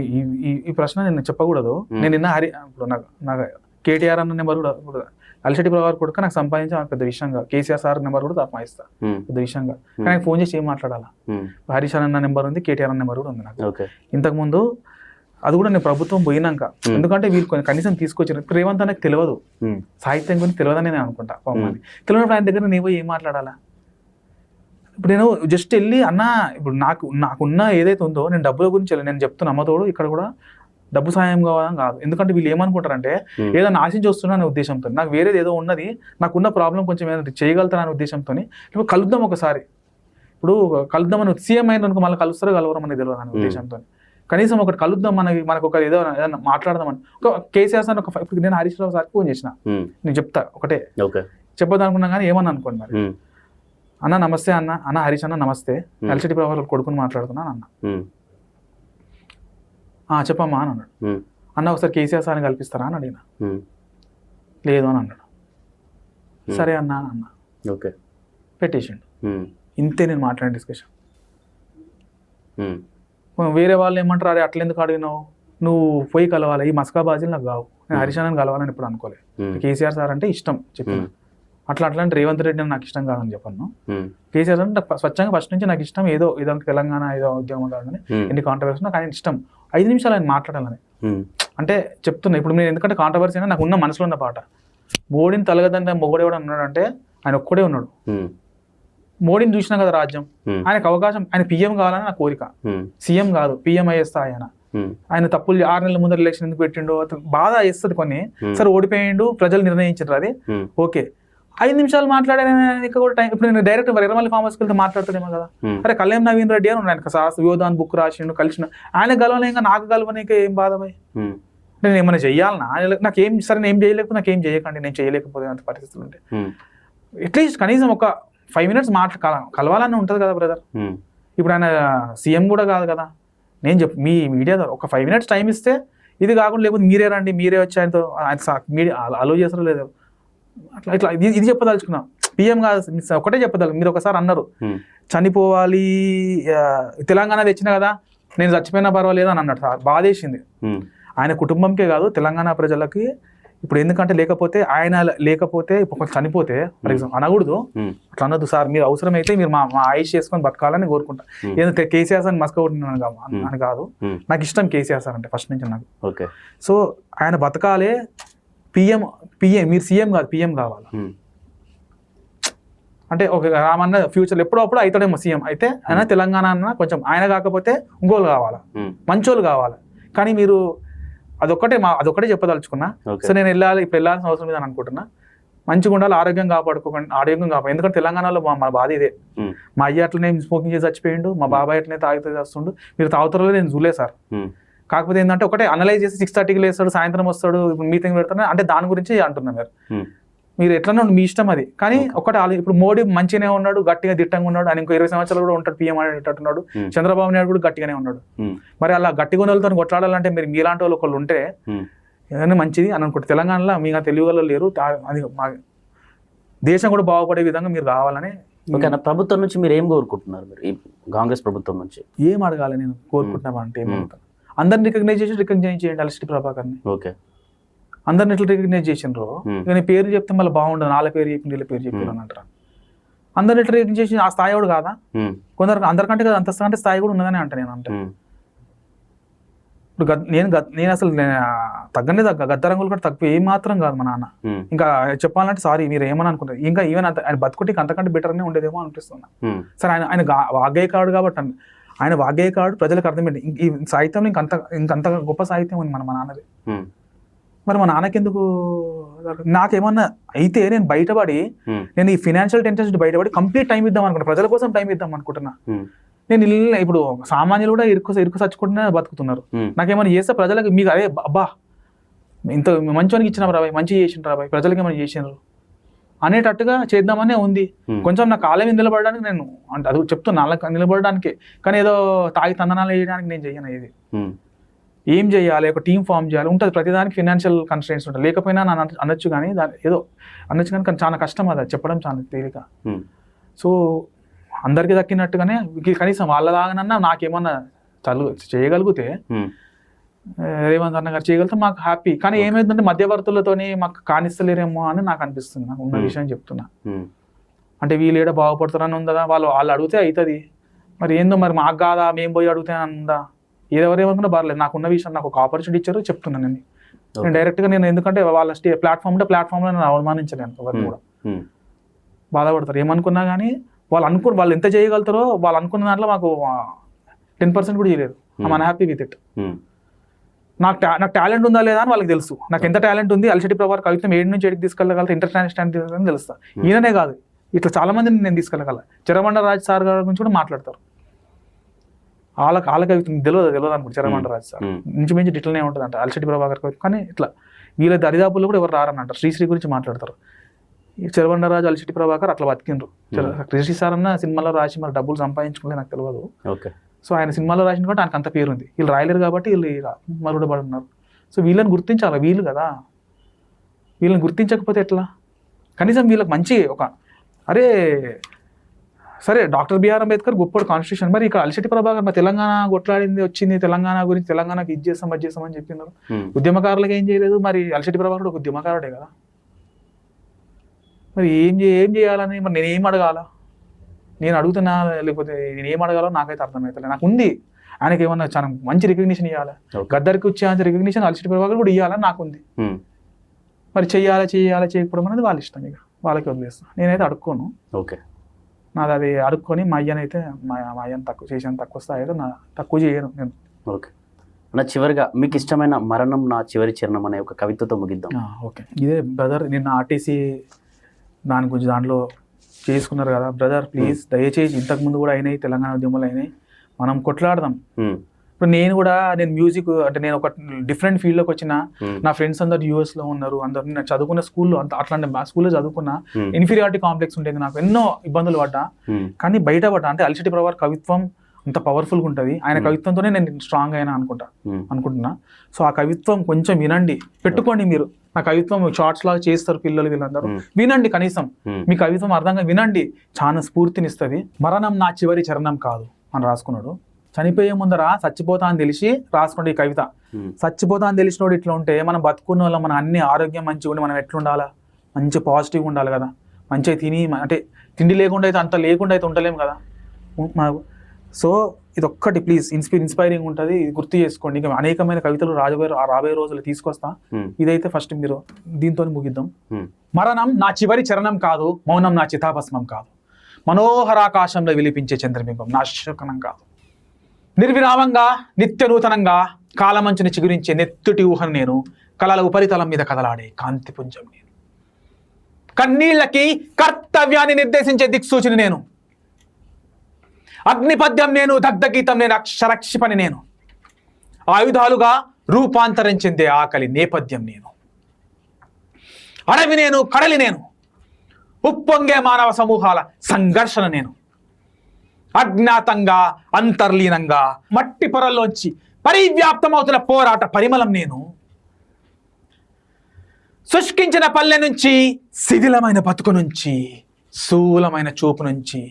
ఈ ప్రశ్న నేను చెప్పకూడదు. నేను నిన్న ఇప్పుడు నాకు కేటీఆర్ అన్న నెంబర్ కూడా, ఇప్పుడు అలిసిటి ప్రభావం కూడా నాకు సంపాదించి పెద్ద విషయంగా, కేసీఆర్ సార్ నెంబర్ కూడా తప్పనిస్తా పెద్ద విషయంగా, కానీ ఫోన్ చేసి ఏం మాట్లాడాలా? హరీష్ అన్న నెంబర్ ఉంది, కేటీఆర్ అన్న నెంబర్ కూడా ఉంది నాకు. ఇంతకుముందు అది కూడా నేను ప్రభుత్వం పోయినాక, ఎందుకంటే వీళ్ళు కనీసం తీసుకొచ్చారు. ఇప్పుడు రేవంత్ అన్నకి తెలియదు, సాహిత్యం గురించి తెలియదని నేను అనుకుంటా. తెలియనప్పుడు ఆయన దగ్గర నేను ఏం మాట్లాడాలా? ఇప్పుడు నేను జస్ట్ వెళ్ళి అన్న, ఇప్పుడు నాకున్న ఏదైతే ఉందో నేను డబ్బుల గురించి నేను చెప్తున్నా, అమ్మతోడు ఇక్కడ కూడా డబ్బు సాయం కావాలని కాదు. ఎందుకంటే వీళ్ళు ఏమనుకుంటారంటే ఏదైనా ఆశించి వస్తున్నా అనే ఉద్దేశంతో, నాకు వేరేది ఏదో ఉన్నది, నాకున్న ప్రాబ్లం కొంచెం ఏదైనా చేయగలుగుతాను అనే ఉద్దేశంతో, ఇప్పుడు కలుద్దాం ఒకసారి, ఇప్పుడు కలుద్దామని సీఎం అయిన అనుకో మళ్ళీ కలుస్తారో కలవరం అనేది తెలియదు అనే ఉద్దేశంతో. కనీసం ఒకటి కలుద్దాం, మనకు ఒక ఏదైనా మాట్లాడదామని. ఒక కేసీఆర్ సార్ ఇప్పుడు నేను హరీష్ రావు సార్కి ఫోన్ చేసిన, నేను చెప్తా ఒకటే చెప్పొద్దు అనుకున్నా కానీ ఏమన్నా అనుకోండి మరి. అన్న నమస్తే అన్న హరీష్ అన్న నమస్తే, ఎల్సిటీ ప్రభాకర్ కొడుకుని మాట్లాడుతున్నాను అన్న. చెప్పమ్మా అని అన్నాడు. అన్న ఒకసారి కేసీఆర్ సార్ని కల్పిస్తారా అని అడిగిన. లేదు అని అన్నాడు. సరే అన్న అన్న పెట్టేసిండు. ఇంతే నేను మాట్లాడిన డిస్కషన్. వేరే వాళ్ళు ఏమంటారు, అరే అట్లెందుకు అడిగినావు, నువ్వు పోయి కలవాలి, ఈ మస్కా బాజీలు నాకు కావు, నేను హరీష్ అన్నని కలవాలని ఇప్పుడు అనుకోలేదు. కేసీఆర్ సార్ అంటే ఇష్టం చెప్పిన, అట్లాంటి రేవంత్ రెడ్డి అని నాకు ఇష్టం కాదని చెప్పాను. కేసీఆర్ అంటే స్వచ్ఛంగా ఫస్ట్ నుంచి నాకు ఇష్టం, ఏదో తెలంగాణ ఏదో ఉద్యమం కాదని ఎన్ని కాంట్రవర్సీ నాకు ఆయన ఇష్టం. 5 నిమిషాలు ఆయన మాట్లాడాలని అంటే చెప్తున్నా. ఇప్పుడు నేను ఎందుకంటే కాంట్రవర్సీ అయినా నాకు ఉన్న మనసులో ఉన్న పాట, మోడీని తలగదంటే మొగడేవాడు ఉన్నాడంటే ఆయన ఒక్కడే ఉన్నాడు. మోడీని చూసినా కదా రాజ్యం, ఆయనకు అవకాశం, ఆయన పిఎం కావాలని నా కోరిక, సీఎం కాదు పిఎం అయ్యేస్తా. ఆయన తప్పులు 6 నెలల ముందర ఎలక్షన్ ఎందుకు పెట్టిండో బాధ వేస్తుంది కొన్ని. సరే ఓడిపోయిండు, ప్రజలు నిర్ణయించారు, అది ఓకే. 5 నిమిషాలు మాట్లాడే కూడా టైం. ఇప్పుడు నేను డైరెక్ట్ ఎర్రమల్లి ఫామ్ హౌస్కి వెళ్తే మాట్లాడుతాడేమో కదా. అరే కళ్యాణ్ నవీన్ రెడ్డి అని ఉన్నాను, యోధాన్ బుక్ రాసిండు, కలిసిన, ఆయన గెలవలేక నాకు గెలవనీకే ఏం బాధ పోయి. నేను ఏమైనా చెయ్యాలన్నా, నాకేం సరే నేను ఏం చేయలేకపోతే నాకేం చేయకండి, నేను చేయలేకపోతే అంత పరిస్థితులు ఉంటే అట్లీస్ట్ కనీసం ఒక 5 మినిట్స్ కలవాలని ఉంటుంది కదా బ్రదర్. ఇప్పుడు ఆయన సీఎం కూడా కాదు కదా. నేను మీ మీడియా ద్వారా ఒక 5 మినిట్స్ టైం ఇస్తే ఇది కాకుండా, లేకపోతే మీరే రండి, మీరే వచ్చి ఆయనతో ఆయన మీడియా అలో చేస్తారో లేదు, ఇట్లా ఇది చెప్పదలుచుకున్నా. పిఎం కాదు, ఒకటే చెప్పదలు. మీరు ఒకసారి అన్నారు చనిపోవాలి, తెలంగాణ తెచ్చిన కదా, నేను చచ్చిపోయినా పర్వాలేదు అని అన్నాడు సార్. బాధేసింది ఆయన కుటుంబంకే కాదు, తెలంగాణ ప్రజలకి. ఇప్పుడు ఎందుకంటే ఆయన లేకపోతే ఇప్పుడు చనిపోతే ఫర్ ఎగ్జాంపుల్ అనకూడదు, అట్లా అనొద్దు సార్. మీరు అవసరమైతే మీరు మా ఆయుష్ చేసుకొని బతకాలని కోరుకుంటా. ఏదో కేసీఆర్ సార్ మస్క అని కాదు, నాకు ఇష్టం కేసీఆర్ సార్ అంటే ఫస్ట్ నుంచి నాకు. సో ఆయన బతకాలే, పిఎం మీరు సీఎం కాదు పిఎం కావాలి అంటే ఒక రామన్న ఫ్యూచర్ ఎప్పుడో అప్పుడు అవుతాడేమో సీఎం. అయితే ఆయన తెలంగాణ అన్న కొంచెం ఆయన కాకపోతే ఇంకోళ్ళు కావాలా, మంచోళ్ళు కావాలి. కానీ మీరు అదొక్కటే చెప్పదలుచుకున్నా. సో నేను ఇప్పుడు వెళ్ళాల్సిన అవసరం లేదని అనుకుంటున్నా. మంచిగా ఉండాలి, ఆరోగ్యం కాపాడు. ఎందుకంటే తెలంగాణలో మన బాధ ఇదే. మా అయ్య అట్లనే స్మోకింగ్ చేసి చచ్చిపోయిండు, మా బాబాయ్ అట్లనే తాగితే చేస్తుండు. మీరు తాగుతారో నేను చూడలేదు సార్. కాకపోతే ఏంటంటే ఒకటే అనలైజ్ చేసి 6:30కి లేస్తాడు, సాయంత్రం వస్తాడు, ఇప్పుడు మీటింగ్ పెడతాను అంటే దాని గురించి అంటున్నా. మీరు ఎట్లన్నా మీ ఇష్టం అది. కానీ ఒకటి ఇప్పుడు మోడీ మంచిగానే ఉన్నాడు, గట్టిగా దిట్టంగా ఉన్నాడు, ఆయన ఇంకో 20 సంవత్సరాలు కూడా ఉంటాడు, పిఎం అనేటట్టున్నాడు. చంద్రబాబు నాయుడు కూడా గట్టిగానే ఉన్నాడు. మరి అలా గట్టిగా ఉన్న వాళ్ళతో కొట్లాడాలంటే మీరు మీలాంటి వాళ్ళు ఒకళ్ళు ఉంటే ఏదైనా మంచిది అని అనుకుంటే. తెలంగాణలో మీకు తెలుగు వాళ్ళు లేరు, అది మా దేశం కూడా బాగుపడే విధంగా మీరు కావాలని. ప్రభుత్వం నుంచి మీరు ఏం కోరుకుంటున్నారు? మీరు ఈ కాంగ్రెస్ ప్రభుత్వం నుంచి ఏం అడగాలి నేను కోరుకుంటున్నాను అంటే ఏమవుతాను, అందరిని రికగ్నైజ్ చేయండి ఎల్సిటీ ప్రభాకర్ని. అందరిని ఎట్లా రికగ్నైజ్ చేసినారో, ఇక పేరు చెప్తే మళ్ళీ బాగుండదు, నాలుగు పేరు చెప్పి వీళ్ళ పేరు చెప్పి అని అంటారు. అందరిని ఎట్లా రికగ్నైజ్ చేసి ఆ స్థాయి కూడా కాదా? కొందరు అందరికంటే కదా అంత స్థాయి కూడా ఉన్నదని అంట నేను. అంటే ఇప్పుడు నేను అసలు గద్దరంగులు కూడా తక్కువ ఏం మాత్రం కాదు మా నాన్న. ఇంకా చెప్పాలంటే సారీ మీరు ఏమని అనుకుంటారు, ఇంకా ఈవెన్ ఆయన బతుకుటికి అంతకంటే బెటర్నే ఉండేదేమో అనిపిస్తున్నా. సరే ఆయన వాగ్గేయకాడు కాబట్టి ఆయన వాగ్గేయకాడు ప్రజలకు అర్థమైంది. ఈ సాహిత్యం ఇంకంత గొప్ప సాహిత్యం ఉంది మన నాన్నది. మరి మా నాన్నకెందుకు? నాకేమన్నా అయితే నేను బయటపడి, నేను ఈ ఫినాన్షియల్ టెన్షన్స్ బయటపడి కంప్లీట్ టైం ఇద్దాం అనుకుంటున్నా, ప్రజల కోసం టైం ఇద్దాం అనుకుంటున్నా. నేను ఇప్పుడు సామాన్యులు కూడా ఇరుకు చచ్చుకుంటూనే బతుకుతున్నారు. నాకేమైనా చేస్తే ప్రజలకు మీకు అదే అబ్బా ఇంత మంచోనికి ఇచ్చిన రాబాయ్, మంచి చేసిన రాబాయ్, ప్రజలకి ఏమైనా చేసినారు అనేటట్టుగా చేద్దామనే ఉంది. కొంచెం నా కాలం మీద నిలబడడానికి నేను అంటే అది చెప్తున్నా, నిలబడడానికి. కానీ ఏదో తాగి తందనాలు వేయడానికి నేను చెయ్యను. ఇది ఏం చేయాలి, ఒక టీం ఫామ్ చేయాలి ఉంటుంది. ప్రతిదానికి ఫినాన్షియల్ కన్స్ట్రెయింట్స్ ఉంటాయి. లేకపోయినా నన్ను అనొచ్చు కానీ ఏదో అనొచ్చు కానీ చాలా కష్టం అది చెప్పడం, చాలా తేలిక. సో అందరికీ దక్కినట్టుగానే కనీసం వాళ్ళలాగానన్నా నాకేమన్నా చేయగలిగితే, రేవంత్ అన్న గారు చేయగలిగితే మాకు హ్యాపీ. కానీ ఏమైందంటే మధ్యవర్తులతోని మాకు కానిస్తలేరేమో అని నాకు అనిపిస్తుంది. నాకు ఉన్న విషయం చెప్తున్నా. అంటే వీళ్ళు ఏడా బాగుపడుతారని ఉందా, వాళ్ళు అడిగితే అవుతుంది. మరి ఏందో మరి మాకు కాదా, మేము పోయి అడిగితే ఉందా, ఏదెవరేమనుకున్నా పర్లేదు. నాకున్న విషయం నాకు ఒక ఆపర్చునిటీ ఇచ్చారు, చెప్తున్నాను. నేను డైరెక్ట్గా నేను ఎందుకంటే వాళ్ళ ప్లాట్ఫామ్లో నేను అవమానించలేను. ఎవరిని కూడా బాధపడతారు ఏమనుకున్నా కానీ. వాళ్ళు ఎంత చేయగలుగుతారో వాళ్ళు అనుకున్న దాంట్లో మాకు 10% కూడా చేయలేదు. I'm unhappy with it. నాకు టాలెంట్ ఉందా లేదా అని వాళ్ళకి తెలుసు. నాకు ఎంత టాలెంట్ ఉంది, ఎల్సిటీ ప్రభాకర్ కవిత్వం 7 నుంచి 8కి తీసుకెళ్ళగలతా, ఇంటర్నేషనల్ స్టాండర్డ్ తెలుస్తా. ఈయననే కాదు, ఇట్లా చాలా మందిని నేను తీసుకెళ్ళగల. చెరమండ రాజ్ సార్ గారి గురించి కూడా మాట్లాడతారు. వాళ్ళ కవిత్వం తెలియదు అనుకుంటు చెరమండరాజు సార్ నుంచి మించి ఇట్లనే ఉంటుంది అంట అలసిటి ప్రభాకర్ కవిత్వం. కానీ ఇట్లా వీళ్ళ దరిదాపుల్లో కూడా ఎవరు రారని అంటారు. శ్రీశ్రీ గురించి మాట్లాడతారు. ఈ చెరబండరాజు అలసిటి ప్రభాకర్ అట్లా బతికిండ్రు. శ్రీశ్రీ సార్ అన్న సినిమాలో రాసి మరి డబ్బులు సంపాదించుకుంటే నాకు తెలియదు. సో ఆయన సినిమాలో రాసిన కాబట్టి ఆయనకు అంత పేరు ఉంది. వీళ్ళు రాయలేరు కాబట్టి వీళ్ళు మరుగుడబడి ఉన్నారు. సో వీళ్ళని గుర్తించాలి. వీళ్ళు కదా, వీళ్ళని గుర్తించకపోతే ఎట్లా? కనీసం వీళ్ళకి మంచి అరే సరే డాక్టర్ బిఆర్ అంబేద్కర్ గొప్ప కాన్స్టిట్యూషన్, మరి ఇక్కడ అలసిటి ప్రభాకర్ మరి తెలంగాణ కొట్లాడింది వచ్చింది, తెలంగాణ గురించి తెలంగాణకి ఇది చేస్తాం అది చేస్తామని చెప్పినారు. ఉద్యమకారులకు ఏం చేయలేదు. మరి అలసిటి ప్రభాకర్ ఒక ఉద్యమకారుడే కదా. మరి ఏం చేయాలని మరి నేనేం అడగాలా? నేను అడుగుతున్నా లేకపోతే నేను ఏం అడగాలో నాకైతే అర్థమవుతలే. నాకు ఉంది ఆయనకి ఏమన్నా చాలా మంచి రికగ్నిషన్ ఇవ్వాలి. గద్దరికి వచ్చే రికగ్నిషన్ అలసిటి ప్రభాకర్ కూడా ఇవ్వాలని నాకుంది. మరి చెయ్యాలా చేయకపోవడం అనేది వాళ్ళ ఇష్టం, ఇక వాళ్ళకి వదిలేస్తాను. నేనైతే అడుక్కోను. ఓకే, నాది అది అడుక్కొని మా అయ్యనైతే మా అయ్యను తక్కువ చేసాను, తక్కువ స్థాయిలో నా తక్కువ చేయను నేను. ఓకే నా చివరిగా మీకు ఇష్టమైన మరణం నా చివరి చరణం అనే ఒక కవితతో ముగిద్దాం. ఓకే, ఇదే బ్రదర్ నిన్న ఆర్టీసీ దాని గురించి దాంట్లో చేసుకున్నారు కదా బ్రదర్, ప్లీజ్ దయచేసి ఇంతకుముందు కూడా అయినాయి, తెలంగాణ ఉద్యమాలు అయినాయి, మనం కొట్లాడదాం. ఇప్పుడు నేను మ్యూజిక్ అంటే నేను ఒక డిఫరెంట్ ఫీల్డ్లోకి వచ్చిన, నా ఫ్రెండ్స్ అందరు యూఎస్ లో ఉన్నారు, అందరు నేను చదువుకున్న స్కూల్లో అట్లాంటి స్కూల్లో చదువుకున్నా, ఇన్ఫీరియారిటీ కాంప్లెక్స్ ఉండేది నాకు, ఎన్నో ఇబ్బందులు పడ్డా. కానీ బయటపడ్డా. అంటే అలసిటి ప్రభాకర్ కవిత్వం అంత పవర్ఫుల్గా ఉంటుంది. ఆయన కవిత్వంతోనే నేను స్ట్రాంగ్ అయినా అనుకుంటున్నా. సో ఆ కవిత్వం కొంచెం వినండి, పెట్టుకోండి. మీరు నా కవిత్వం షార్ట్స్ లాగా చేస్తారు పిల్లలు, వీళ్ళందరూ వినండి. కనీసం మీ కవిత్వం అర్థంగా వినండి, చాలా స్ఫూర్తినిస్తుంది. మరణం నా చివరి చరణం కాదు అని రాసుకున్నాడు. చనిపోయే ముందర చచ్చిపోతా అని తెలిసి రాసుకోండి ఈ కవిత. చచ్చిపోతా అని తెలిసినోడు ఇట్లా ఉంటే మనం బతుకున్న వాళ్ళం, మన అన్ని ఆరోగ్యం మంచిగా ఉండి మనం ఎట్లుండాలా, మంచి పాజిటివ్గా ఉండాలి కదా. మంచిగా తిని అంటే తిండి లేకుండా అయితే అంత లేకుండా అయితే ఉండలేము కదా మనకు. సో ఇది ఒక్కటి ప్లీజ్ ఇన్స్పైరింగ్ ఉంటుంది, ఇది గుర్తు చేసుకోండి. ఇంకా అనేకమైన కవితలు రాబోయే రోజులు తీసుకొస్తా. ఇదైతే ఫస్ట్ మీరు దీంతో ముగిద్దాం. మరణం నా చివరి చరణం కాదు, మౌనం నా చితాభస్మం కాదు, మనోహరాకాశంలో విలిపించే చంద్రబింబం నా శోకనం కాదు, నిర్విరామంగా నిత్య నూతనంగా కాలమంచుని చిగురించే నెత్తుటి ఊహను నేను, కలల ఉపరితలం మీద కదలాడే కాంతిపుంజం నేను, కన్నీళ్లకి కర్తవ్యాన్ని నిర్దేశించే దిక్సూచిని నేను, అగ్నిపద్యం నేను, దగ్ధగీతం నేను, అక్షరక్షిపని నేను, ఆయుధాలుగా రూపాంతరం చెందే ఆకలి నేపథ్యం నేను, అడవి నేను, కడలి నేను, ఉప్పొంగే మానవ సమూహాల సంఘర్షణ నేను, అజ్ఞాతంగా అంతర్లీనంగా మట్టి పొరల్లోంచి పరివ్యాప్తమవుతున్న పోరాట పరిమళం నేను, శుష్కించిన పల్లె నుంచి, శిథిలమైన బతుకు నుంచి, శూలమైన చూపు నుంచి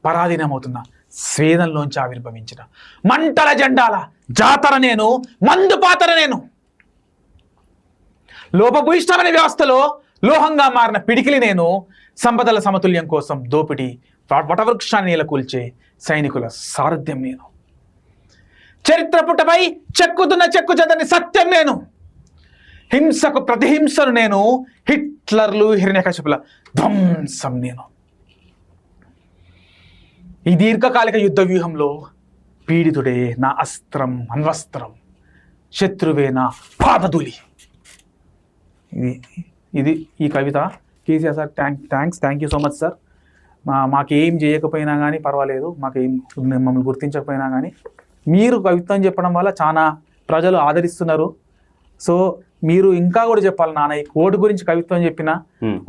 పరాధీనమవుతున్న స్వేదంలోంచి ఆవిర్భవించిన మంటల జెండాల జాతర నేను, మందు పాతర నేను, లోపభూయిష్టమైన వ్యవస్థలో లోహంగా మారిన పిడికిలి నేను, సంపదల సమతుల్యం కోసం దోపిడీ వటవృక్షాన్ని నెలకూల్చే సైనికుల సారథ్యం నేను, చరిత్ర పుటపై చెక్కుతున్న చెక్కు చెదని సత్యం నేను, హింసకు ప్రతిహింసను నేను, హిట్లర్లు హిరణ్యకశిపుల ధ్వంసం నేను, ఈ దీర్ఘకాలిక యుద్ధ వ్యూహంలో పీడితుడే నా అస్త్రం అన్వస్త్రం, శత్రువే నా పాదధూళి. ఇది ఈ కవిత. KCR sir thank you so much sir. మాకేం చేయకపోయినా కానీ పర్వాలేదు, మమ్మల్ని గుర్తించకపోయినా కానీ మీరు కవిత్వం చెప్పడం వల్ల చాలా ప్రజలు ఆదరిస్తున్నారు. సో మీరు ఇంకా కూడా చెప్పాలి నాన్న, ఈ ఓటు గురించి కవిత్వం చెప్పినా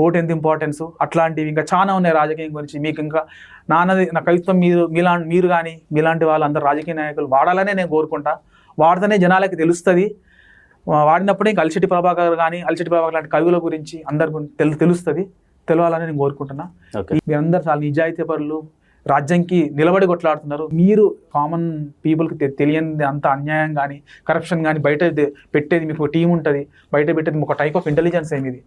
ఓటు ఎంత ఇంపార్టెన్స్, అట్లాంటివి ఇంకా చాలా ఉన్నాయి రాజకీయం గురించి. మీకు ఇంకా నా కవిత్వం మీరు కానీ మీలాంటి వాళ్ళందరూ రాజకీయ నాయకులు వాడాలనే నేను కోరుకుంటా. వాడితేనే జనాలకి తెలుస్తుంది. వాడినప్పుడే ఇంకా అలసిటి ప్రభాకర్ లాంటి కవుల గురించి అందరి తెలుస్తుంది, తెలవాలని నేను కోరుకుంటున్నా. మీరందరూ చాలా నిజాయితీ పరులు, రాజ్యంకి నిలబడి కొట్లాడుతున్నారు. మీరు కామన్ పీపుల్కి తెలియని అంత అన్యాయం కానీ కరప్షన్ కానీ బయట పెట్టేది మీకు టీం ఉంటుంది, బయట పెట్టేది ఒక టైప్ ఆఫ్ ఇంటెలిజెన్స్ ఇది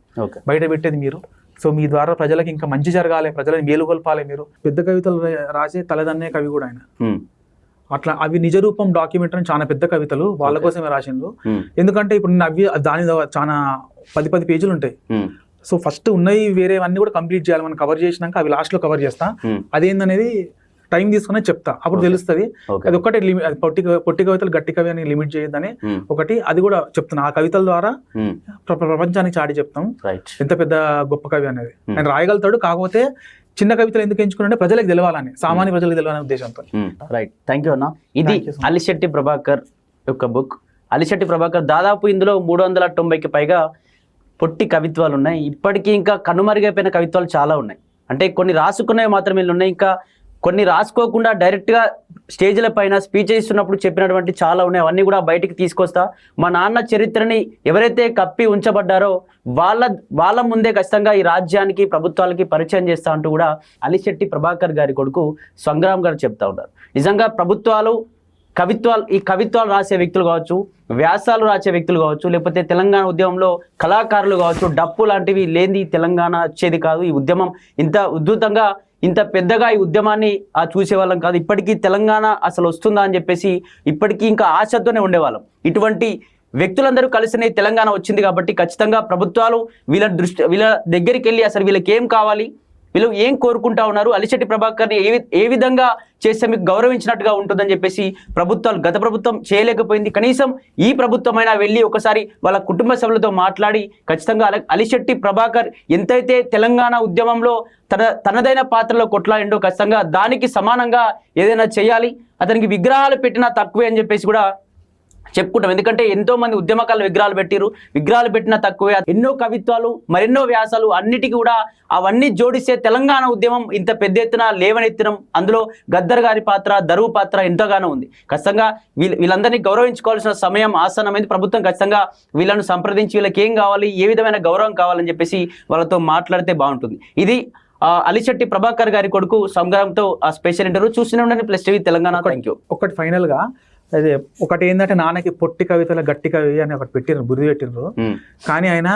బయట పెట్టేది మీరు. సో మీ ద్వారా ప్రజలకు ఇంకా మంచి జరగాలి, ప్రజలని మేలుకొల్పాలి. మీరు పెద్ద కవితలు రాసే తలదన్నే కవి కూడా ఆయన. అట్లా అవి నిజ రూపం డాక్యుమెంటరీ చాలా పెద్ద కవితలు వాళ్ళ కోసమే రాసిండ్రు. ఎందుకంటే ఇప్పుడు అవి దాని చాలా 10 పేజీలు ఉంటాయి. సో ఫస్ట్ ఉన్నాయి వేరేవన్నీ కూడా కంప్లీట్ చేయాలి. మనం కవర్ చేసినాక అవి లాస్ట్ లో కవర్ చేస్తా. అదేందనేది టైం తీసుకునే చెప్తా, అప్పుడు తెలుస్తుంది. అది ఒకటి పొట్టి కవితలు గట్టి కవి అని లిమిట్ చేయొద్దని ఒకటి, అది కూడా చెప్తున్నా. ఆ కవితల ద్వారా ప్రపంచానికి చాటి చెప్తాం ఎంత పెద్ద గొప్ప కవి అనేది. ఆయన రాయగలుగుతాడు, కాకపోతే చిన్న కవితలు ఎందుకు ఎంచుకున్నారంటే ప్రజలకు తెలవాలని, సామాన్య ప్రజలకు తెలవాలనే ఉద్దేశంతో. రైట్, థ్యాంక్ యూ అన్న. ఇది Thank you so much. Alishetti Prabhakar యొక్క బుక్. అలిశెట్టి ప్రభాకర్ దాదాపు ఇందులో 390కి పైగా పొట్టి కవిత్వాలు ఉన్నాయి. ఇప్పటికీ ఇంకా కనుమరుగైపోయిన కవిత్వాలు చాలా ఉన్నాయి. అంటే కొన్ని రాసుకున్నవి మాత్రమే ఉన్నాయి, ఇంకా కొన్ని రాసుకోకుండా డైరెక్ట్గా స్టేజ్ల పైన స్పీచ్ ఇస్తున్నప్పుడు చెప్పినటువంటి చాలా ఉన్నాయి. అవన్నీ కూడా బయటికి తీసుకొస్తా. మా నాన్న చరిత్రని ఎవరైతే కప్పి ఉంచబడ్డారో వాళ్ళ ముందే ఖచ్చితంగా ఈ రాజ్యానికి ప్రభుత్వాలకి పరిచయం చేస్తా అంటూ కూడా అలిశెట్టి ప్రభాకర్ గారి కొడుకు సంగ్రామ్ గారు చెప్తా ఉన్నారు. నిజంగా ప్రభుత్వాలు ఈ కవిత్వాలు రాసే వ్యక్తులు కావచ్చు, వ్యాసాలు రాసే వ్యక్తులు కావచ్చు, లేకపోతే తెలంగాణ ఉద్యమంలో కళాకారులు కావచ్చు, డప్పు లాంటివి లేని తెలంగాణ వచ్చేది కాదు. ఈ ఉద్యమం ఇంత ఉద్ధృతంగా ఇంత పెద్దగా ఈ ఉద్యమాన్ని చూసేవాళ్ళం కాదు. ఇప్పటికీ తెలంగాణ అసలు వస్తుందా అని చెప్పేసి ఇప్పటికీ ఇంకా ఆశతోనే ఉండేవాళ్ళం. ఇటువంటి వ్యక్తులందరూ కలిసిన తెలంగాణ వచ్చింది కాబట్టి ఖచ్చితంగా ప్రభుత్వాలు వీళ్ళ దగ్గరికి వెళ్ళి అసలు వీళ్ళకి ఏం కావాలి, వీళ్ళు ఏం కోరుకుంటా ఉన్నారు, అలిశెట్టి ప్రభాకర్ని ఏ విధంగా చేస్తే మీకు గౌరవించినట్టుగా ఉంటుందని చెప్పేసి గత ప్రభుత్వం చేయలేకపోయింది. కనీసం ఈ ప్రభుత్వమైనా వెళ్ళి ఒకసారి వాళ్ళ కుటుంబ సభ్యులతో మాట్లాడి ఖచ్చితంగా అలిశెట్టి ప్రభాకర్ ఎంతైతే తెలంగాణ ఉద్యమంలో తనదైన పాత్రలో కొట్లాడిండో ఖచ్చితంగా దానికి సమానంగా ఏదైనా చేయాలి, అతనికి విగ్రహాలు పెట్టినా తక్కువే అని చెప్పేసి కూడా చెప్పుకుంటాం. ఎందుకంటే ఎంతో మంది ఉద్యమకాలు విగ్రహాలు పెట్టినా తక్కువే. ఎన్నో కవిత్వాలు, మరెన్నో వ్యాసాలు, అన్నిటికీ కూడా అవన్నీ జోడిస్తే తెలంగాణ ఉద్యమం ఇంత పెద్ద ఎత్తున లేవనెత్తడం, అందులో గద్దర్ గారి పాత్ర, దరువు పాత్ర ఎంతగానో ఉంది. ఖచ్చితంగా వీళ్ళందరినీ గౌరవించుకోవాల్సిన సమయం ఆసన్నమైంది. ప్రభుత్వం ఖచ్చితంగా వీళ్ళను సంప్రదించి వీళ్ళకి ఏం కావాలి, ఏ విధమైన గౌరవం కావాలని చెప్పేసి వాళ్ళతో మాట్లాడితే బాగుంటుంది. ఇది అలిశెట్టి ప్రభాకర్ గారి కొడుకు సంగ్రామ్తో ఆ స్పెషల్ ఇంటర్వ్యూ. చూస్తూనే ఉండండి plus TV Telangana. Thank you. ఒకటి ఫైనల్ గా, అదే ఒకటి ఏంటంటే నాన్నకి పొట్టి కవితల గట్టి కవి అని ఒకటి పెట్టిర్రు, బిరుదు పెట్టిర్రు. కానీ ఆయన